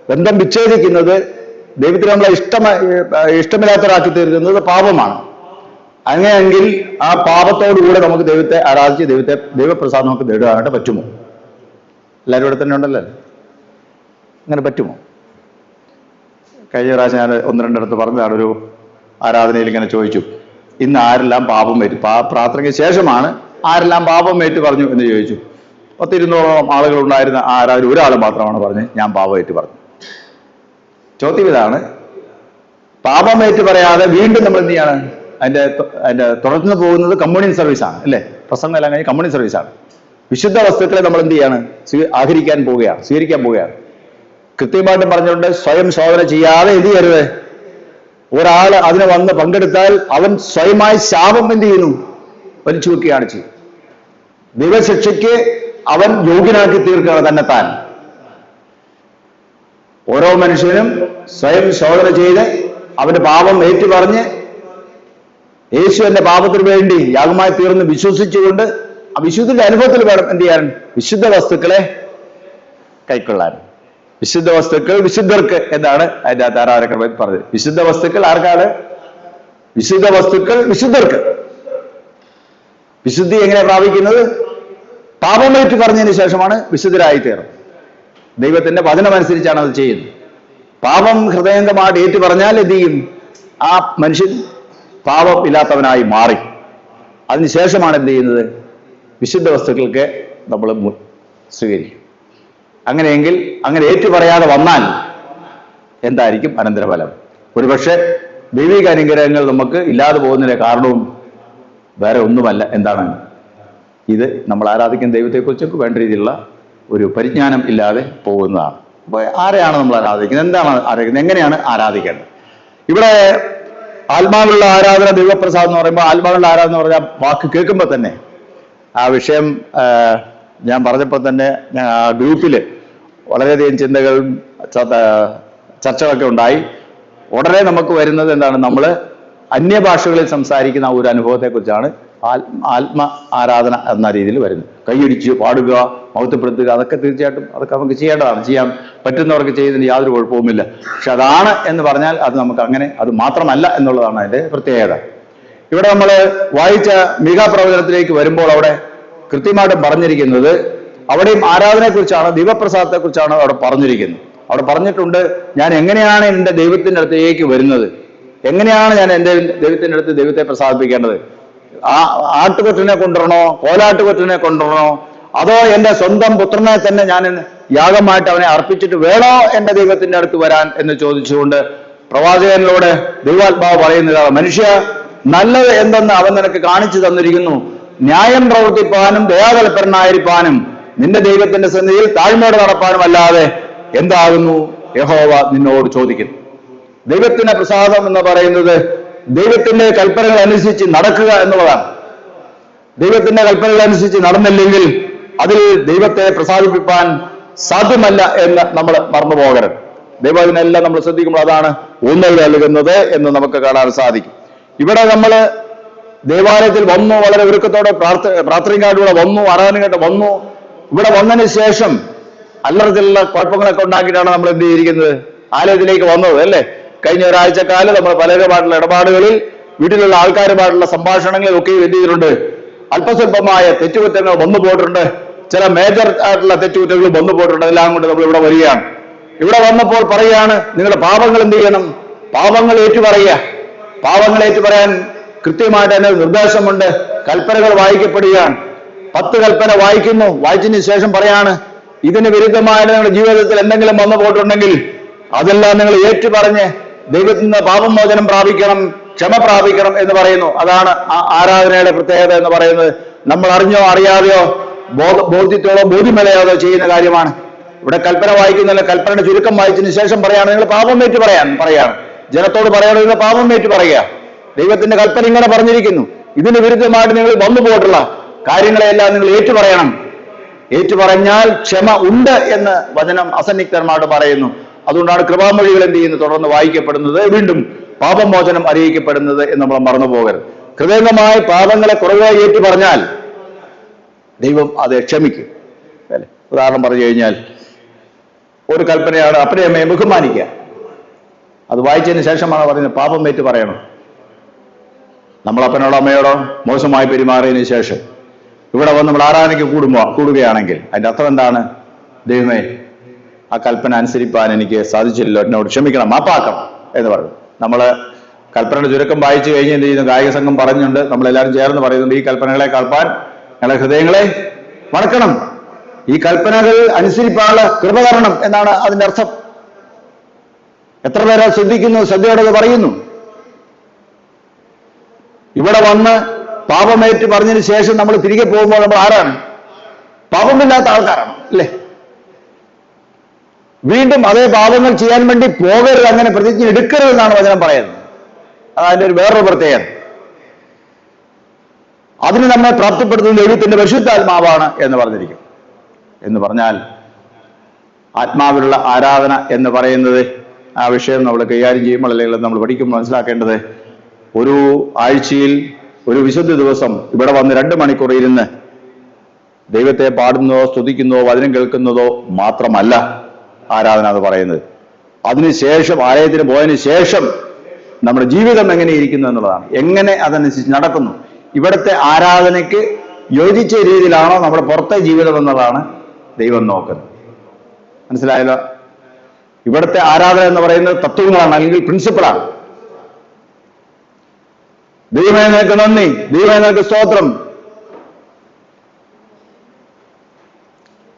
ബന്ധം വിച്ഛേദിക്കുന്നത്, ദൈവത്തിന് നമ്മളെ ഇഷ്ടമില്ലാത്തവരാക്കി തീർക്കുന്നത് പാപമാണ്. അങ്ങനെയെങ്കിൽ ആ പാപത്തോടുകൂടെ നമുക്ക് ദൈവത്തെ ആരാധിച്ച് ദൈവപ്രസാദം നമുക്ക് നേടുവാനായിട്ട് പറ്റുമോ? എല്ലാവരും ഇവിടെ തന്നെ ഉണ്ടല്ലോ, അങ്ങനെ പറ്റുമോ? കഴിഞ്ഞ പ്രാവശ്യം ഞാൻ ഒന്ന് രണ്ടിടത്ത് പറഞ്ഞതാണ്, ഒരു ആരാധനയിൽ ഇങ്ങനെ ചോദിച്ചു, ഇന്ന് ആരെല്ലാം പാപം ഏറ്റു, പ്രാർത്ഥനയ്ക്ക് ശേഷമാണ് ആരെല്ലാം പാപം ഏറ്റു പറഞ്ഞു എന്ന് ചോദിച്ചു. 100-200 ആളുകൾ ഉണ്ടായിരുന്ന ആ ആരാധന ഒരാൾ മാത്രമാണ് പറഞ്ഞ് ഞാൻ പാപം ഏറ്റു പറഞ്ഞു. ചോദ്യം ഇതാണ്, പാപം ഏറ്റു പറയാതെ വീണ്ടും നമ്മൾ എന്ത് ചെയ്യാണ്? അതിന്റെ തുടർന്ന് പോകുന്നത് കമ്മ്യൂണിയൻ സർവീസാണ് അല്ലേ? പ്രസംഗം എല്ലാം കഴിഞ്ഞ് കമ്മ്യൂണിയൻ സർവീസാണ്. വിശുദ്ധ വസ്തുക്കളെ നമ്മൾ എന്ത് ചെയ്യാണ്? സ്വീകരിക്കാൻ പോവുകയാണ്. കൃത്യമായിട്ടും പറഞ്ഞുകൊണ്ട് സ്വയം ശോധന ചെയ്യാതെ എന്ത് ചെയ്യരുത്? ഒരാൾ അതിന് വന്ന് പങ്കെടുത്താൽ അവൻ സ്വയമായി ശാപം എന്ത് ചെയ്യുന്നു? വലിച്ചു വെക്കുകയാണ് ചെയ്യും. ദൈവശിക്ഷയ്ക്ക് അവൻ യോഗ്യനാക്കി തീർക്കുകയാണ് തന്നെത്താൻ. ഓരോ മനുഷ്യനും സ്വയം ശോധന ചെയ്ത് അവന്റെ പാപം ഏറ്റുപറഞ്ഞ് യേശു എന്റെ പാപത്തിന് വേണ്ടി യാഗമായി തീർന്ന് വിശ്വസിച്ചുകൊണ്ട് ആ വിശുദ്ധിന്റെ അനുഭവത്തിൽ വേണം എന്ത് ചെയ്യാൻ? വിശുദ്ധ വസ്തുക്കളെ കൈക്കൊള്ളാൻ. വിശുദ്ധ വസ്തുക്കൾ വിശുദ്ധർക്ക് എന്നാണ് അതിന്റെ ആരാധനക്രമത്തിൽ പറഞ്ഞത്. വിശുദ്ധ വസ്തുക്കൾ ആർക്കാണ്? വിശുദ്ധ വസ്തുക്കൾ വിശുദ്ധർക്ക്. വിശുദ്ധി എങ്ങനെ പ്രാപിക്കുന്നത്? പാപമേറ്റു പറഞ്ഞതിന് ശേഷമാണ് വിശുദ്ധരായി തീർന്നത്. ദൈവത്തിന്റെ വചനമനുസരിച്ചാണ് അത് ചെയ്യുന്നത്. പാപം ഹൃദയംഗമായിട്ട് ഏറ്റു പറഞ്ഞാൽ എന്ത് ചെയ്യും? ആ മനുഷ്യൻ പാപം ഇല്ലാത്തവനായി മാറി. അതിനുശേഷമാണ് എന്ത് ചെയ്യുന്നത്? വിശുദ്ധ വസ്തുക്കൾക്ക് നമ്മൾ സ്വീകരിക്കും. അങ്ങനെയെങ്കിൽ അങ്ങനെ ഏറ്റു പറയാതെ വന്നാൽ എന്തായിരിക്കും അനന്തരഫലം? ഒരുപക്ഷെ ദൈവിക അനുഗ്രഹങ്ങൾ നമുക്ക് ഇല്ലാതെ പോകുന്നതിന്റെ കാരണവും വേറെ ഒന്നുമല്ല. എന്താണ്? ഇത് നമ്മൾ ആരാധിക്കുന്ന ദൈവത്തെക്കുറിച്ചൊക്കെ വേണ്ട രീതിയിലുള്ള ഒരു പരിജ്ഞാനം ഇല്ലാതെ പോകുന്നതാണ്. അപ്പൊ ആരെയാണ് നമ്മൾ ആരാധിക്കുന്നത്? എന്താണ് ആരാധിക്കുന്നത്? എങ്ങനെയാണ് ആരാധിക്കേണ്ടത്? ഇവിടെ ആത്മാവിലുള്ള ആരാധന, ദൈവപ്രസാദം എന്ന് പറയുമ്പോൾ ആത്മാവിലുള്ള ആരാധന എന്ന് പറഞ്ഞാൽ വാക്ക് കേൾക്കുമ്പോൾ തന്നെ ആ വിഷയം ഞാൻ പറഞ്ഞപ്പോൾ തന്നെ ആ ഗ്രൂപ്പിൽ വളരെയധികം ചിന്തകളും ചർച്ചകളൊക്കെ ഉണ്ടായി. ഉടനെ നമുക്ക് വരുന്നത് എന്താണ്? നമ്മൾ അന്യഭാഷകളിൽ സംസാരിക്കുന്ന ഒരു അനുഭവത്തെക്കുറിച്ചാണ് ആത്മ ആരാധന എന്ന രീതിയിൽ വരുന്നത്. കൈയടിച്ച് പാടുക, മഹത്വപ്പെടുത്തുക, അതൊക്കെ തീർച്ചയായിട്ടും അതൊക്കെ നമുക്ക് ചെയ്യേണ്ടതാണ്. ചെയ്യാൻ പറ്റുന്നവർക്ക് ചെയ്യുന്നതിന് യാതൊരു കുഴപ്പവുമില്ല. പക്ഷെ അതാണ് എന്ന് പറഞ്ഞാൽ അത് നമുക്ക് അങ്ങനെ അത് മാത്രമല്ല എന്നുള്ളതാണ് അതിന്റെ പ്രത്യേകത. ഇവിടെ നമ്മൾ വായിച്ച മീഖാ പ്രവചനത്തിലേക്ക് വരുമ്പോൾ അവിടെ കൃത്യമായിട്ട് പറഞ്ഞിരിക്കുന്നത്, അവിടെയും ആരാധനയെക്കുറിച്ചാണ്, ദൈവപ്രസാദത്തെക്കുറിച്ചാണ് അവിടെ പറഞ്ഞിരിക്കുന്നത്. അവിടെ പറഞ്ഞിട്ടുണ്ട്, ഞാൻ എങ്ങനെയാണ് എൻ്റെ ദൈവത്തിൻ്റെ അടുത്തേക്ക് വരുന്നത്, എങ്ങനെയാണ് ഞാൻ എൻ്റെ ദൈവത്തിൻ്റെ അടുത്ത് ദൈവത്തെ പ്രസാദിപ്പിക്കേണ്ടത്? ആട്ടുകൊറ്റനെ കൊണ്ടുവരണോ, കോലാട്ടുകൊറ്റനെ കൊണ്ടുവരണോ, അതോ എൻ്റെ സ്വന്തം പുത്രനെ തന്നെ ഞാൻ യാഗമായിട്ട് അവനെ അർപ്പിച്ചിട്ട് വേണോ എൻ്റെ ദൈവത്തിന്റെ അടുത്ത് വരാൻ എന്ന് ചോദിച്ചുകൊണ്ട് പ്രവാചകനിലൂടെ ദൈവാത്മാവ് പറയുന്നതാണ്, മനുഷ്യ, നല്ലത് എന്തെന്ന് അവൻ നിനക്ക് കാണിച്ചു തന്നിരിക്കുന്നു. ന്യായം പ്രവർത്തിപ്പാനും ദയാതൽപരനായിരിക്കാനും നിന്റെ ദൈവത്തിന്റെ സന്നിധിയിൽ താഴ്മയോടെ നടപ്പാനും അല്ലാതെ എന്താകുന്നു യഹോവ നിന്നോട് ചോദിക്കുന്നു. ദൈവത്തിന്റെ പ്രസാദം എന്ന് പറയുന്നത് ദൈവത്തിന്റെ കൽപ്പനകൾ അനുസരിച്ച് നടക്കുക എന്നുള്ളതാണ്. ദൈവത്തിന്റെ കൽപ്പനകൾ അനുസരിച്ച് നടന്നില്ലെങ്കിൽ അതിൽ ദൈവത്തെ പ്രസാദിപ്പിക്കാൻ സാധ്യമല്ല എന്ന് നമ്മൾ മറന്നു പോകരുത്. ദൈവത്തിനെല്ലാം നമ്മൾ ശ്രദ്ധിക്കുമ്പോൾ അതാണ് ഊന്നൽ നൽകുന്നത് എന്ന് നമുക്ക് കാണാൻ സാധിക്കും. ഇവിടെ നമ്മൾ ദേവാലയത്തിൽ വന്നു, വളരെ ഒരുക്കത്തോടെ പ്രാർത്ഥനയ്ക്കായിട്ട് വന്നു, ആരാധനയായിട്ട് വന്നു. ഇവിടെ വന്നതിന് ശേഷം അല്ലറത്തിലുള്ള കുഴപ്പങ്ങളൊക്കെ ഉണ്ടാക്കിയിട്ടാണ് നമ്മൾ എന്ത് ചെയ്തിരിക്കുന്നത്? ആലയത്തിലേക്ക് വന്നത് അല്ലേ? കഴിഞ്ഞ ഒരാഴ്ചക്കാലം നമ്മൾ പലരുമായിട്ടുള്ള ഇടപാടുകളിൽ, വീട്ടിലുള്ള ആൾക്കാരുമായിട്ടുള്ള സംഭാഷണങ്ങളിൽ ഒക്കെ എന്ത് ചെയ്തിട്ടുണ്ട്? അല്പസ്വല്പമായ തെറ്റുകുറ്റങ്ങൾ വന്നു പോയിട്ടുണ്ട്. ചില മേജർ ആയിട്ടുള്ള തെറ്റുകുറ്റങ്ങൾ വന്നു പോയിട്ടുണ്ട്. എല്ലാം കൊണ്ട് നമ്മൾ ഇവിടെ വരികയാണ്. ഇവിടെ വന്നപ്പോൾ പറയുകയാണ്, നിങ്ങളുടെ പാപങ്ങൾ എന്ത് ചെയ്യണം? പാപങ്ങൾ ഏറ്റുപറയുക. പാപങ്ങൾ ഏറ്റുപറയാൻ കൃത്യമായിട്ട് തന്നെ നിർദ്ദേശമുണ്ട്. കൽപ്പനകൾ വായിക്കപ്പെടുകയാണ്. 10 കൽപ്പന വായിക്കുന്നു. വായിച്ചതിന് ശേഷം പറയാണ്, ഇതിന് വിരുദ്ധമായിട്ട് നിങ്ങളുടെ ജീവിതത്തിൽ എന്തെങ്കിലും വന്നു പോയിട്ടുണ്ടെങ്കിൽ അതെല്ലാം നിങ്ങൾ ഏറ്റുപറഞ്ഞ് ദൈവത്തിൽ നിന്ന് പാപമോചനം പ്രാപിക്കണം, ക്ഷമ പ്രാപിക്കണം എന്ന് പറയുന്നു. അതാണ് ആ ആരാധനയുടെ പ്രത്യേകത എന്ന് പറയുന്നത്. നമ്മൾ അറിഞ്ഞോ അറിയാതെയോ ബോധ്യത്തോടോ ബോധ്യമലയാതോ ചെയ്യുന്ന കാര്യമാണ്. ഇവിടെ കൽപ്പന വായിക്കുന്നില്ല, കൽപ്പനയുടെ ചുരുക്കം വായിച്ചതിന് ശേഷം പറയാണ് നിങ്ങൾ പാപം ഏറ്റു പറയാണ്. ജനത്തോട് പറയണമെന്ന് പാപം ഏറ്റു പറയുക. ദൈവത്തിന്റെ കൽപ്പന ഇങ്ങനെ പറഞ്ഞിരിക്കുന്നു. ഇതിന് വിരുദ്ധമായിട്ട് നിങ്ങൾ വന്നു പോയിട്ടുള്ള കാര്യങ്ങളെല്ലാം നിങ്ങൾ ഏറ്റുപറയണം. ഏറ്റുപറഞ്ഞാൽ ക്ഷമ ഉണ്ട് എന്ന് വചനം അസന്നിഗ്ധന്മാരോട് പറയുന്നു. അതുകൊണ്ടാണ് കൃപാമൊഴികൾ എന്ത് ചെയ്യുന്നത്, തുടർന്ന് വായിക്കപ്പെടുന്നത്, വീണ്ടും പാപമോചനം അറിയിക്കപ്പെടുന്നത് എന്ന് നമ്മൾ മറന്നു പോകരുത്. ഹൃദയംഗമായി പാപങ്ങളെ കുറവായി ഏറ്റു പറഞ്ഞാൽ ദൈവം അത് ക്ഷമിക്കും. അല്ലെ, ഉദാഹരണം പറഞ്ഞു കഴിഞ്ഞാൽ ഒരു കൽപ്പനയാണ് അപ്പനെ അമ്മയെ ബഹുമാനിക്കുക. അത് വായിച്ചതിന് ശേഷമാണ് പറയുന്നത് പാപം ഏറ്റു പറയണം. നമ്മൾ അപ്പനോടോ അമ്മയോടോ മോശമായി പെരുമാറിയതിനു ശേഷം ഇവിടെ വന്ന് നമ്മൾ ആരാധനയ്ക്ക് കൂടുകയാണെങ്കിൽ അതിന്റെ അർത്ഥം എന്താണ്? ദൈവമേ, ആ കൽപ്പന അനുസരിപ്പാൻ എനിക്ക് സാധിച്ചില്ലല്ലോ, എന്നോട് ക്ഷമിക്കണം, മാപ്പാക്കണം എന്ന് പറഞ്ഞു. നമ്മള് കൽപ്പനയുടെ ചുരുക്കം വായിച്ചു കഴിഞ്ഞ് എന്ത് ചെയ്യുന്നു? ഗായക സംഘം പറഞ്ഞുണ്ട്, നമ്മളെല്ലാവരും ചേർന്ന് പറയുന്നുണ്ട്, ഈ കൽപ്പനകളെ കേൾപ്പാൻ ഞങ്ങളുടെ ഹൃദയങ്ങളെ മണക്കണം, ഈ കൽപ്പനകൾ അനുസരിപ്പാനുള്ള കൃപ തരണം എന്നാണ് അതിന്റെ അർത്ഥം. എത്ര പേരെ ശ്രദ്ധിക്കുന്നു, ശ്രദ്ധയോടെ പറയുന്നു? ഇവിടെ വന്ന് പാപമേറ്റ് പറഞ്ഞതിന് ശേഷം നമ്മൾ തിരികെ പോകുമ്പോൾ നമ്മൾ ആരാണ്? പാപമില്ലാത്ത ആൾക്കാരാണ്, അല്ലേ? വീണ്ടും അതേ പാപങ്ങൾ ചെയ്യാൻ വേണ്ടി പോകരുത്, അങ്ങനെ പ്രതിജ്ഞ എടുക്കരുത് എന്നാണ് വചനം പറയുന്നത്. അതിന്റെ ഒരു വേറൊരു പ്രത്യേകത. അതിന് നമ്മെ പ്രാപ്തിപ്പെടുത്തുന്ന ദൈവത്തിന്റെ പരിശുദ്ധാത്മാവാണ് എന്ന് പറഞ്ഞിരിക്കും. എന്ന് പറഞ്ഞാൽ ആത്മാവിലുള്ള ആരാധന എന്ന് പറയുന്നത്, ആ വിഷയം നമ്മൾ കൈകാര്യം ചെയ്യുമ്പോൾ അല്ലെങ്കിൽ നമ്മൾ പഠിക്കുമ്പോൾ മനസ്സിലാക്കേണ്ടത്, ഒരു ആഴ്ചയിൽ ഒരു വിശുദ്ധ ദിവസം ഇവിടെ വന്ന് 2 മണിക്കൂർ ഇരുന്ന് ദൈവത്തെ പാടുന്നതോ സ്തുതിക്കുന്നതോ വചനം കേൾക്കുന്നതോ മാത്രമല്ല ആരാധന എന്ന് പറയുന്നത്. അതിനുശേഷം ആലയത്തിന് പോയതിനു ശേഷം നമ്മുടെ ജീവിതം എങ്ങനെ ഇരിക്കുന്നു എന്നുള്ളതാണ്. എങ്ങനെ അതനുസരിച്ച് നടക്കുന്നു, ഇവിടുത്തെ ആരാധനയ്ക്ക് യോജിച്ച രീതിയിലാണോ നമ്മുടെ പുറത്തെ ജീവിതം എന്നുള്ളതാണ് ദൈവം നോക്കുന്നത്. മനസ്സിലായല്ലോ? ഇവിടുത്തെ ആരാധന എന്ന് പറയുന്നത് തത്വങ്ങളാണ്, അല്ലെങ്കിൽ പ്രിൻസിപ്പിളാണ്. ദൈവമേ നിനക്ക് നന്ദി, ദൈവമേ നിനക്ക് സ്തോത്രം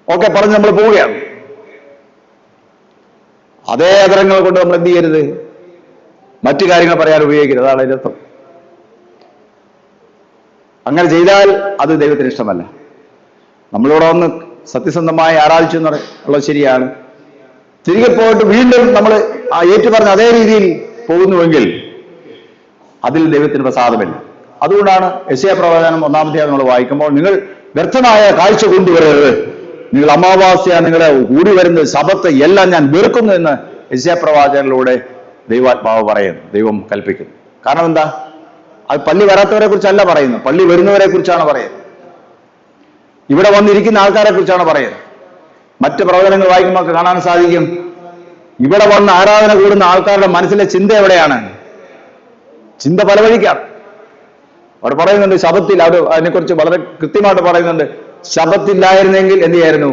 ഒക്കെ പറഞ്ഞ് നമ്മൾ പോവുകയാണ്. അതേ അതരങ്ങൾ കൊണ്ട് നമ്മൾ എന്ത് ചെയ്യരുത്? മറ്റു കാര്യങ്ങൾ പറയാൻ ഉപയോഗിക്കരുത്. അതാണ് അതിന്റെ അർത്ഥം. അങ്ങനെ ചെയ്താൽ അത് ദൈവത്തിന് ഇഷ്ടമല്ല. നമ്മളിവിടെ ഒന്ന് സത്യസന്ധമായി ആരാധിച്ചു എന്നുള്ളത് ശരിയാണ്. തിരികെ പോയിട്ട് വീണ്ടും നമ്മൾ ആ ഏറ്റുപറഞ്ഞ അതേ രീതിയിൽ പോകുന്നുവെങ്കിൽ അതിൽ ദൈവത്തിന് പ്രസാദമില്ല. അതുകൊണ്ടാണ് യെശയ്യാ പ്രവചനം 1-ാം അധ്യായം നമ്മൾ വായിക്കുമ്പോൾ, നിങ്ങൾ വ്യർത്ഥമായ കാഴ്ച കൊണ്ടുവരരുത്, നിങ്ങൾ അമാവാസ്യ, നിങ്ങളെ കൂടി വരുന്നത് ശബത്ത് എല്ലാം ഞാൻ വെറുക്കുന്നു എന്ന് യെശയ്യാ പ്രവാചകനിലൂടെ ദൈവാത്മാവ് പറയുന്നു, ദൈവം കൽപ്പിക്കുന്നു. കാരണം എന്താ? അത് പള്ളി വരാത്തവരെ കുറിച്ചല്ല പറയുന്നത്, പള്ളി വരുന്നവരെ കുറിച്ചാണ് പറയുന്നത്. ഇവിടെ വന്നിരിക്കുന്ന ആൾക്കാരെ കുറിച്ചാണ് പറയുന്നത്. മറ്റ് പ്രവചനങ്ങൾ വായിക്കുമ്പോൾ കാണാൻ സാധിക്കും, ഇവിടെ വന്ന് ആരാധന കൂടുന്ന ആൾക്കാരുടെ മനസ്സിലെ ചിന്ത എവിടെയാണ്? ചിന്ത പല വഴിക്കാണ്. അവിടെ പറയുന്നുണ്ട് ശബത്തിൽ, അവർ അതിനെക്കുറിച്ച് വളരെ കൃത്യമായിട്ട് പറയുന്നുണ്ട്, ശബത്തില്ലായിരുന്നെങ്കിൽ എന്ത് ചെയ്യായിരുന്നു?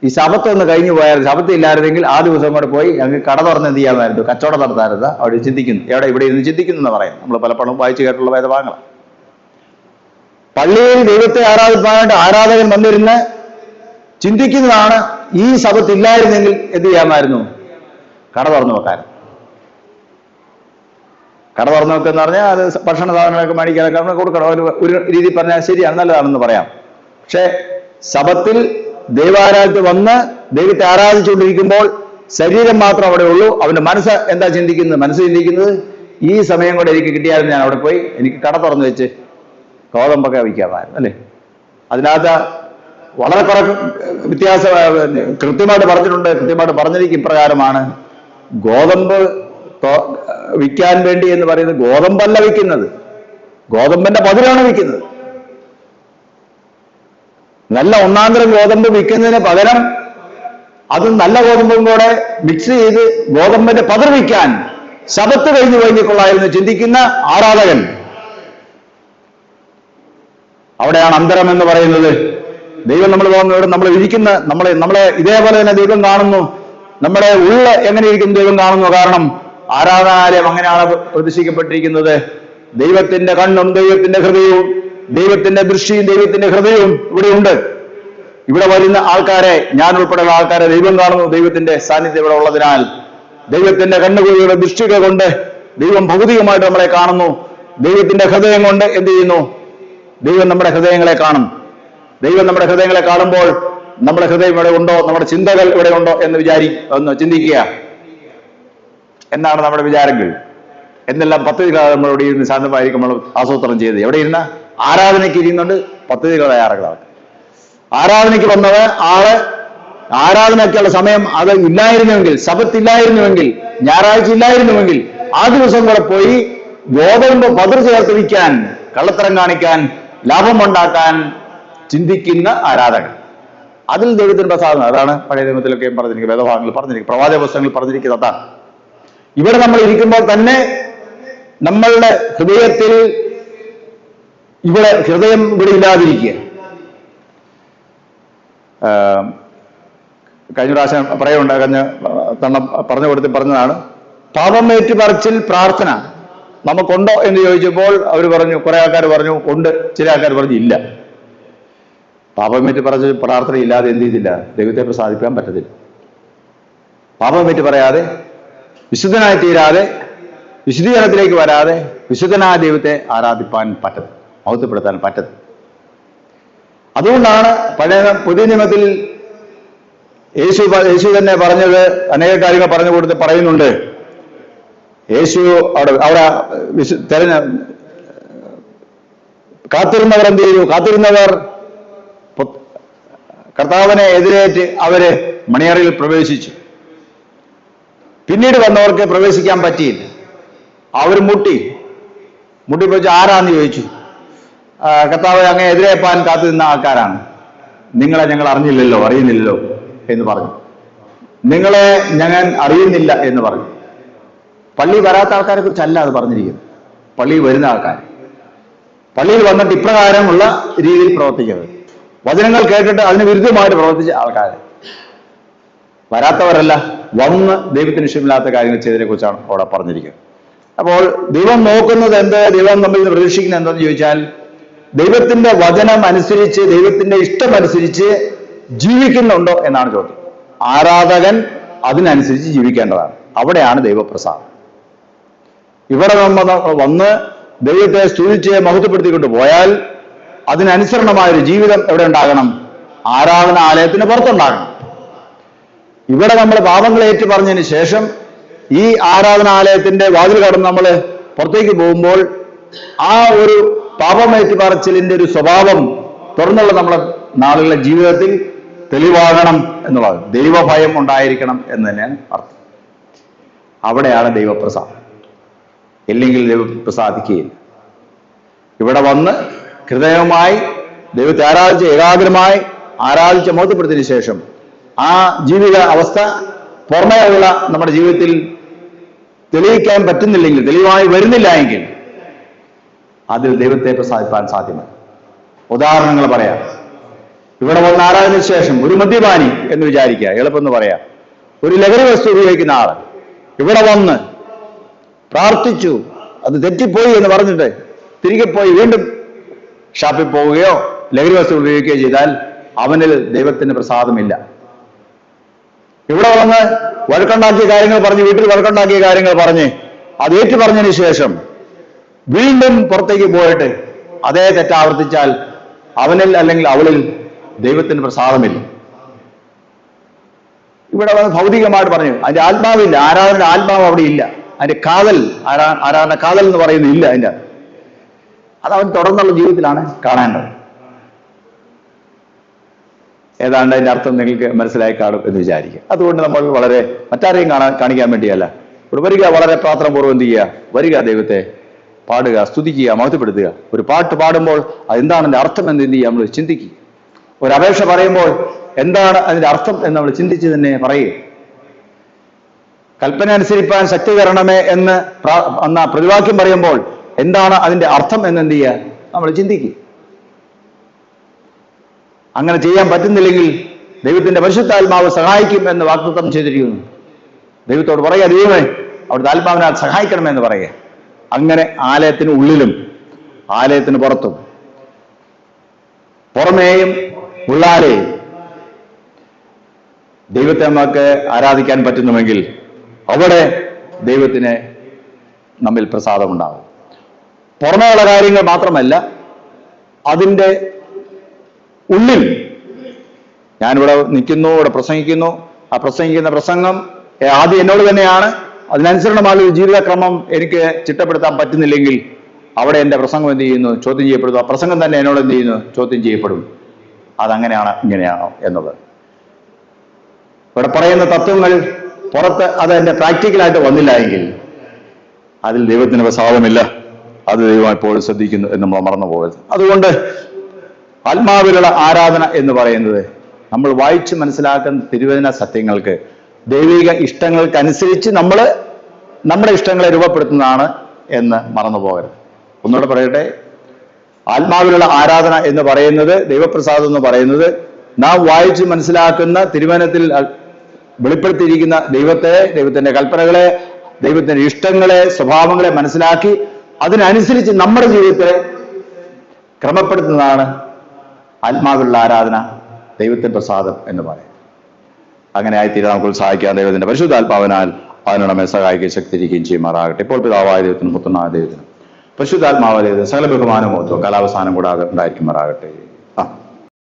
ഈ ശബത്ത് ഒന്ന് കഴിഞ്ഞു പോയാൽ, ശബത്തില്ലായിരുന്നെങ്കിൽ ആ ദിവസം കൂടെ പോയി ഞങ്ങൾക്ക് കട തുറന്ന് എന്ത് ചെയ്യാമായിരുന്നു? കച്ചവടം നടത്താറുണ്ട്. അവിടെ ചിന്തിക്കുന്നു, ഇവിടെ ഇരുന്ന് ചിന്തിക്കുന്നു എന്ന് പറയാം. നമ്മൾ പലപ്പോഴും വായിച്ചു കേട്ടുള്ള വേദഭാഗങ്ങൾ. പള്ളിയിൽ ദൈവത്തെ ആരാധിക്കാനായിട്ട് ആരാധകൻ വന്നിരുന്ന് ചിന്തിക്കുന്നതാണ്, ഈ ശബത്തില്ലായിരുന്നെങ്കിൽ എന്ത് ചെയ്യാമായിരുന്നു? കട തുറന്നു വെക്കാൻ. കട തുറന്നു വെക്കെന്ന് പറഞ്ഞാൽ അത് ഭക്ഷണ സാധനങ്ങളൊക്കെ മേടിക്കാനൊക്കെ കൊടുക്കണം. ഒരു രീതി പറഞ്ഞാൽ ശരിയാണ്, നല്ലതാണെന്ന് പറയാം. പക്ഷെ ശബത്തിൽ ദൈവാരാധന വന്ന് ദൈവത്തെ ആരാധിച്ചുകൊണ്ടിരിക്കുമ്പോൾ ശരീരം മാത്രം അവിടെ ഉള്ളൂ. അവന്റെ മനസ്സ് എന്താ ചിന്തിക്കുന്നത്? മനസ്സ് ചിന്തിക്കുന്നത്, ഈ സമയം കൂടെ എനിക്ക് കിട്ടിയാലും ഞാൻ അവിടെ പോയി എനിക്ക് കട തുറന്നു വെച്ച് ഗോതമ്പൊക്കെ വയ്ക്കാമായിരുന്നു, അല്ലേ? അതിനകത്ത് വളരെ കുറെ വ്യത്യാസം കൃത്യമായിട്ട് പറഞ്ഞിട്ടുണ്ട്. കൃത്യമായിട്ട് പറഞ്ഞിരിക്കും ഇപ്രകാരമാണ്, ഗോതമ്പ് വിൽക്കാൻ വേണ്ടി എന്ന് പറയുന്നത് ഗോതമ്പല്ല വിൽക്കുന്നത്, ഗോതമ്പിന്റെ പതിരാണ് വിൽക്കുന്നത്. നല്ല ഒന്നാന്തരം ഗോതമ്പ് വിൽക്കുന്നതിന് പകരം അത് നല്ല ഗോതമ്പും കൂടെ മിക്സ് ചെയ്ത് ഗോതമ്പിന്റെ പതിർ വിൽക്കാൻ ശബത്ത് കഴിഞ്ഞു കഴിഞ്ഞിട്ടുള്ളായിരുന്നു ചിന്തിക്കുന്ന ആരാധകൻ. അവിടെയാണ് അന്തരം എന്ന് പറയുന്നത്. ദൈവം നമ്മൾ പോകുന്നവിടെ നമ്മൾ ഇരിക്കുന്ന നമ്മളെ ഇതേപോലെ തന്നെ ദൈവം കാണുന്നു. നമ്മുടെ ഉള്ള എങ്ങനെ ഇരിക്കുന്ന ദൈവം കാണുന്നു. കാരണം ആരാധനാലയം അങ്ങനെയാണ് പ്രതിഷ്ഠിക്കപ്പെട്ടിരിക്കുന്നത്. ദൈവത്തിന്റെ കണ്ണും ദൈവത്തിന്റെ ഹൃദയവും ദൈവത്തിന്റെ ദൃഷ്ടിയും ദൈവത്തിന്റെ ഹൃദയവും ഇവിടെയുണ്ട്. ഇവിടെ വരുന്ന ആൾക്കാരെ, ഞാൻ ഉൾപ്പെടെയുള്ള ആൾക്കാരെ ദൈവം കാണുന്നു. ദൈവത്തിന്റെ സാന്നിധ്യം ഇവിടെ ഉള്ളതിനാൽ ദൈവത്തിന്റെ കണ്ണുകളുടെ ദൃഷ്ടികൾ കൊണ്ട് ദൈവം ഭൗതികമായിട്ട് നമ്മളെ കാണുന്നു. ദൈവത്തിന്റെ ഹൃദയം കൊണ്ട് എന്ത് ചെയ്യുന്നു? ദൈവം നമ്മുടെ ഹൃദയങ്ങളെ കാണും. ദൈവം നമ്മുടെ ഹൃദയങ്ങളെ കാണുമ്പോൾ നമ്മുടെ ഹൃദയം ഇവിടെ ഉണ്ടോ, നമ്മുടെ ചിന്തകൾ ഇവിടെ ഉണ്ടോ എന്ന് ഒന്ന് ചിന്തിക്കുക. എന്നാണ് നമ്മുടെ വിചാരങ്ങൾ, എന്നെല്ലാം പദ്ധതികൾ നമ്മൾ ഇവിടെ ഇരുന്ന് ശാന്തമായിരിക്കും നമ്മൾ ആസൂത്രണം ചെയ്ത്. എവിടെ ഇരുന്ന ആരാധനയ്ക്ക് ഇരിക്കുന്നുണ്ട്, പദ്ധതികൾ തയ്യാറാക്കുക. ആരാധനയ്ക്ക് വന്നത് ആള് ആരാധനയ്ക്കുള്ള സമയം അത് ഇല്ലായിരുന്നുവെങ്കിൽ, സബത്തില്ലായിരുന്നുവെങ്കിൽ, ഞായറാഴ്ച ഇല്ലായിരുന്നുവെങ്കിൽ ആ ദിവസം കൂടെ പോയി ഗോതമ്പ് പതിർ ചേർത്ത് വിൽക്കാൻ, കള്ളത്തരം കാണിക്കാൻ, ലാഭമുണ്ടാക്കാൻ ചിന്തിക്കുന്ന ആരാധകർ. അതിൽ ദൈവത്തിന് പ്രസാദം. അതാണ് പഴയ നിയമത്തിലൊക്കെ പറഞ്ഞിരിക്കുന്നത്, വേദഭാഗങ്ങളിൽ പറഞ്ഞിരിക്കുന്നത്, പ്രവാചക പുസ്തകങ്ങളിൽ പറഞ്ഞിരിക്കുന്നത് അതാണ്. ഇവിടെ നമ്മൾ ഇരിക്കുമ്പോൾ തന്നെ നമ്മളുടെ ഹൃദയത്തിൽ ഹൃദയം ഇവിടെ ഇല്ലാതിരിക്കുക. കഴിഞ്ഞ പ്രാവശ്യം പറയുണ്ട്, പറഞ്ഞു കൊടുത്ത് പറഞ്ഞതാണ്, പാപം ഏറ്റുപറച്ചിൽ പ്രാർത്ഥന നമുക്കുണ്ടോ എന്ന് ചോദിച്ചപ്പോൾ അവർ പറഞ്ഞു, കുറെ ആൾക്കാർ പറഞ്ഞു ഉണ്ട്, ചില ആൾക്കാർ പറഞ്ഞു ഇല്ല. പാപമേറ്റ് പറച്ച് പ്രാർത്ഥന ഇല്ലാതെ എന്ത് ചെയ്തില്ല, ദൈവത്തെ പ്രസാദിപ്പിക്കാൻ പറ്റത്തില്ല. പാപമേറ്റ് പറയാതെ, വിശുദ്ധനായി തീരാതെ, വിശുദ്ധീകരണത്തിലേക്ക് വരാതെ വിശുദ്ധനായ ദൈവത്തെ ആരാധിപ്പാൻ പറ്റത്തില്ല, മഹത്വപ്പെടുത്താൻ പറ്റത്തില്ല. അതുകൊണ്ടാണ് പുതിയ നിയമത്തിൽ യേശു തന്നെ പറഞ്ഞത്, അനേക കാര്യങ്ങൾ പറഞ്ഞു കൊടുത്ത് പറയുന്നുണ്ട്. യേശു അവിടെ കാത്തിരുന്നവർ എന്ത് ചെയ്തു? കാത്തിരുന്നവർ കർത്താവിനെ എതിരേറ്റ് അവര് മണിയറയിൽ പ്രവേശിച്ചു. പിന്നീട് വന്നവർക്ക് പ്രവേശിക്കാൻ പറ്റിയില്ല. അവർ മുട്ടിപ്പോയി ആരാന്ന് ചോദിച്ചു. കർത്താവ് അങ്ങ് എതിരേപ്പാൻ കാത്തു നിന്ന ആൾക്കാരാണ്. നിങ്ങളെ ഞങ്ങൾ അറിയുന്നില്ലല്ലോ എന്ന് പറഞ്ഞു. നിങ്ങളെ ഞങ്ങൾ അറിയുന്നില്ല എന്ന് പറഞ്ഞു. പള്ളി വരാത്ത ആൾക്കാരെ കുറിച്ചല്ല അത് പറഞ്ഞിരിക്കുന്നത്, പള്ളിയിൽ വരുന്ന ആൾക്കാർ. പള്ളിയിൽ വന്നിട്ട് ഇപ്രകാരമുള്ള രീതിയിൽ പ്രവർത്തിക്കുന്നത്, വചനങ്ങൾ കേട്ടിട്ട് അതിന് വിരുദ്ധമായിട്ട് പ്രവർത്തിച്ച ആൾക്കാർ. വരാത്തവരല്ല, വന്ന് ദൈവത്തിന് ഇഷ്ടമില്ലാത്ത കാര്യങ്ങൾ ചെയ്തതിനെ കുറിച്ചാണ് അവിടെ പറഞ്ഞിരിക്കുന്നത്. അപ്പോൾ ദൈവം നോക്കുന്നത് എന്ത്, ദൈവം നമ്മിൽ നിന്ന് പ്രതീക്ഷിക്കുന്നത് എന്തെന്ന് ചോദിച്ചാൽ, ദൈവത്തിന്റെ വചനം അനുസരിച്ച്, ദൈവത്തിന്റെ ഇഷ്ടമനുസരിച്ച് ജീവിക്കുന്നുണ്ടോ എന്നാണ് ചോദ്യം. ആരാധകൻ അതിനനുസരിച്ച് ജീവിക്കേണ്ടതാണ്. അവിടെയാണ് ദൈവപ്രസാദം. ഇവിടെ നമ്മൾ വന്ന് ദൈവത്തെ സ്തുതിച്ച് മഹത്വപ്പെടുത്തിക്കൊണ്ട് പോയാൽ അതിനനുസരണമായൊരു ജീവിതം എവിടെ ഉണ്ടാകണം? ആരാധനാലയത്തിന് പുറത്തുണ്ടാകണം. ഇവിടെ നമ്മൾ പാപങ്ങൾ ഏറ്റു പറഞ്ഞതിന് ശേഷം ഈ ആരാധനാലയത്തിന്റെ വാതിൽ കടന്ന് നമ്മൾ പുറത്തേക്ക് പോകുമ്പോൾ ആ ഒരു പാപമേറ്റു പറച്ചിലിന്റെ ഒരു സ്വഭാവം തുറന്നുള്ള നമ്മുടെ നാളുകളുടെ ജീവിതത്തിൽ തെളിവാകണം എന്നുള്ളത്. ദൈവഭയം ഉണ്ടായിരിക്കണം എന്ന് തന്നെയാണ് അർത്ഥം. അവിടെയാണ് ദൈവപ്രസാദം. ഇല്ലെങ്കിൽ ദൈവം പ്രസാദിക്കുകയില്ല. ഇവിടെ വന്ന് ഹൃദയവുമായി ദൈവത്തെ ആരാധിച്ച് ഏകാഗ്രമായി ആരാധിച്ച് മഹത്വപ്പെടുത്തിയതിനു ശേഷം ആ ജീവിത അവസ്ഥ പുറമേയുള്ള നമ്മുടെ ജീവിതത്തിൽ തെളിയിക്കാൻ പറ്റുന്നില്ലെങ്കിൽ, തെളിവായി വരുന്നില്ല എങ്കിൽ അതിൽ ദൈവത്തെ പ്രസാദിപ്പാൻ സാധ്യമല്ല. ഉദാഹരണങ്ങൾ പറയാം. ഇവിടെ വന്ന് ആരാധനയ്ക്ക് ശേഷം ഒരു മദ്യപാനി എന്ന് വിചാരിക്കുക, എളുപ്പമെന്ന് പറയാം, ഒരു ലഹരി വസ്തു ഉപയോഗിക്കുന്ന ആള് ഇവിടെ വന്ന് പ്രാർത്ഥിച്ചു, അത് തെറ്റിപ്പോയി എന്ന് പറഞ്ഞിട്ട് തിരികെ പോയി വീണ്ടും ഷാപ്പിൽ പോവുകയോ ലഹരി വസ്തു ഉപയോഗിക്കുകയോ ചെയ്താൽ അവനിൽ ദൈവത്തിന് പ്രസാദമില്ല. ഇവിടെ വന്ന് വഴക്കുണ്ടാക്കിയ കാര്യങ്ങൾ പറഞ്ഞ്, വീട്ടിൽ വഴക്കുണ്ടാക്കിയ കാര്യങ്ങൾ പറഞ്ഞ് അത് ഏറ്റു പറഞ്ഞതിന് ശേഷം വീണ്ടും പുറത്തേക്ക് പോയിട്ട് അതേ തെറ്റാവർത്തിച്ചാൽ അവനിൽ അല്ലെങ്കിൽ അവളിൽ ദൈവത്തിന് പ്രസാദമില്ല. ഇവിടെ വന്ന് ഭൗതികമായിട്ട് പറഞ്ഞു, അതിന്റെ ആത്മാവില്ല, ആരാധന ആത്മാവ് അവിടെ ഇല്ല, അതിന്റെ കാതൽ, ആരാധന കാതൽ എന്ന് പറയുന്നില്ല. അതിന്റെ അത് അവൻ തുടർന്നുള്ള ജീവിതത്തിലാണ് കാണേണ്ടത്. ഏതാണ്ട് അതിന്റെ അർത്ഥം നിങ്ങൾക്ക് മനസ്സിലായി കാണും എന്ന് വിചാരിക്കുക. അതുകൊണ്ട് നമ്മൾ വളരെ മറ്റാരെയും കാണിക്കാൻ വേണ്ടിയല്ല, ഇവിടെ വരിക, വളരെ പ്രാർത്ഥനാപൂർവ്വം എന്ത് ചെയ്യുക, വരിക, ദൈവത്തെ പാടുക, സ്തുതിക്കുക, മഹത്വപ്പെടുത്തുക. ഒരു പാട്ട് പാടുമ്പോൾ അതെന്താണ് അതിന്റെ അർത്ഥം എന്ന് എന്ത് ചെയ്യുക, നമ്മൾ ചിന്തിക്കുക. ഒരു അപേക്ഷ പറയുമ്പോൾ എന്താണ് അതിന്റെ അർത്ഥം എന്ന് നമ്മൾ ചിന്തിച്ച് തന്നെ പറയുക. കൽപ്പന അനുസരിപ്പാൻ ശക്തി തരണമേ എന്ന് എന്ന പ്രതിവാക്യം പറയുമ്പോൾ എന്താണ് അതിന്റെ അർത്ഥം എന്ന് എന്ത് ചെയ്യുക, നമ്മൾ ചിന്തിക്കുക. അങ്ങനെ ചെയ്യാൻ പറ്റുന്നില്ലെങ്കിൽ ദൈവത്തിന്റെ പരിശുദ്ധാത്മാവ് സഹായിക്കും എന്ന് വാഗ്ദത്തം ചെയ്തിരിക്കുന്നു. ദൈവത്തോട് പറയുക, ദൈവമേ അവിടുത്തെ ആത്മാവിനാൽ സഹായിക്കണമെന്ന് പറയുക. അങ്ങനെ ആലയത്തിന് ഉള്ളിലും ആലയത്തിന് പുറത്തും പുറമേയും ഉള്ളാലെയും ദൈവത്തെ നമുക്ക് ആരാധിക്കാൻ പറ്റുന്നുവെങ്കിൽ അവിടെ ദൈവത്തിന് നമ്മിൽ പ്രസാദമുണ്ടാകും. പുറമേയുള്ള കാര്യങ്ങൾ മാത്രമല്ല, അതിൻ്റെ ഉള്ളിൽ ഞാനിവിടെ നിൽക്കുന്നു, ഇവിടെ പ്രസംഗിക്കുന്നു, ആ പ്രസംഗിക്കുന്ന പ്രസംഗം ആദ്യം എന്നോട് തന്നെയാണ്. അതിനനുസരണമായ ഒരു ജീവിതക്രമം എനിക്ക് ചിട്ടപ്പെടുത്താൻ പറ്റുന്നില്ലെങ്കിൽ അവിടെ എൻ്റെ പ്രസംഗം എന്ത് ചെയ്യുന്നു? ചോദ്യം ചെയ്യപ്പെടുന്നു. ആ പ്രസംഗം തന്നെ എന്നോട് എന്ത് ചെയ്യുന്നു? ചോദ്യം ചെയ്യപ്പെടും. അതങ്ങനെയാണ് ഇങ്ങനെയാണോ എന്നുള്ളത്. ഇവിടെ പറയുന്ന തത്വങ്ങൾ പുറത്ത് അത് എൻ്റെ പ്രാക്ടിക്കലായിട്ട് വന്നില്ല എങ്കിൽ അതിൽ ദൈവത്തിന് പ്രസാദമില്ല. അത് ദൈവം എപ്പോഴും ശ്രദ്ധിക്കുന്നു എന്ന് നമ്മൾ മറന്നു പോകരുത്. അതുകൊണ്ട് ആത്മാവിലുള്ള ആരാധന എന്ന് പറയുന്നത് നമ്മൾ വായിച്ച് മനസ്സിലാക്കുന്ന തിരുവചന സത്യങ്ങൾക്ക്, ദൈവിക ഇഷ്ടങ്ങൾക്കനുസരിച്ച് നമ്മൾ നമ്മുടെ ഇഷ്ടങ്ങളെ രൂപപ്പെടുത്തുന്നതാണ് എന്ന് മറന്നു പോകരുത്. ഒന്നുകൂടെ പറയട്ടെ, ആത്മാവിലുള്ള ആരാധന എന്ന് പറയുന്നത്, ദൈവപ്രസാദം എന്ന് പറയുന്നത്, നാം വായിച്ച് മനസ്സിലാക്കുന്ന തിരുവചനത്തിൽ വെളിപ്പെടുത്തിയിരിക്കുന്ന ദൈവത്തെ, ദൈവത്തിന്റെ കൽപ്പനകളെ, ദൈവത്തിന്റെ ഇഷ്ടങ്ങളെ, സ്വഭാവങ്ങളെ മനസ്സിലാക്കി അതിനനുസരിച്ച് നമ്മുടെ ജീവിതത്തെ ക്രമപ്പെടുത്തുന്നതാണ് ആത്മാവിലുള്ള ആരാധന, ദൈവത്തിന്റെ പ്രസാദം എന്ന് പറയും. അങ്ങനെ ആയിത്തീരാൻ നമുക്ക് സഹായിക്കാൻ ദൈവത്തിന്റെ പരിശുദ്ധാത്മാവിനാൽ അതിന് നമ്മെ സഹായിക്കുകയും ശക്തിരിക്കുകയും ചെയ്യുമാറാകട്ടെ. ഇപ്പോൾ പിതാവായ ദൈവത്തിനും പുത്രനായ ദൈവത്തിനും പരിശുദ്ധാത്മാവായ ദൈവത്തിന് സകല ബഹുമാനമോ കാലാവസാനം കൂടാതെ ഉണ്ടായിരിക്കുമാറാകട്ടെ.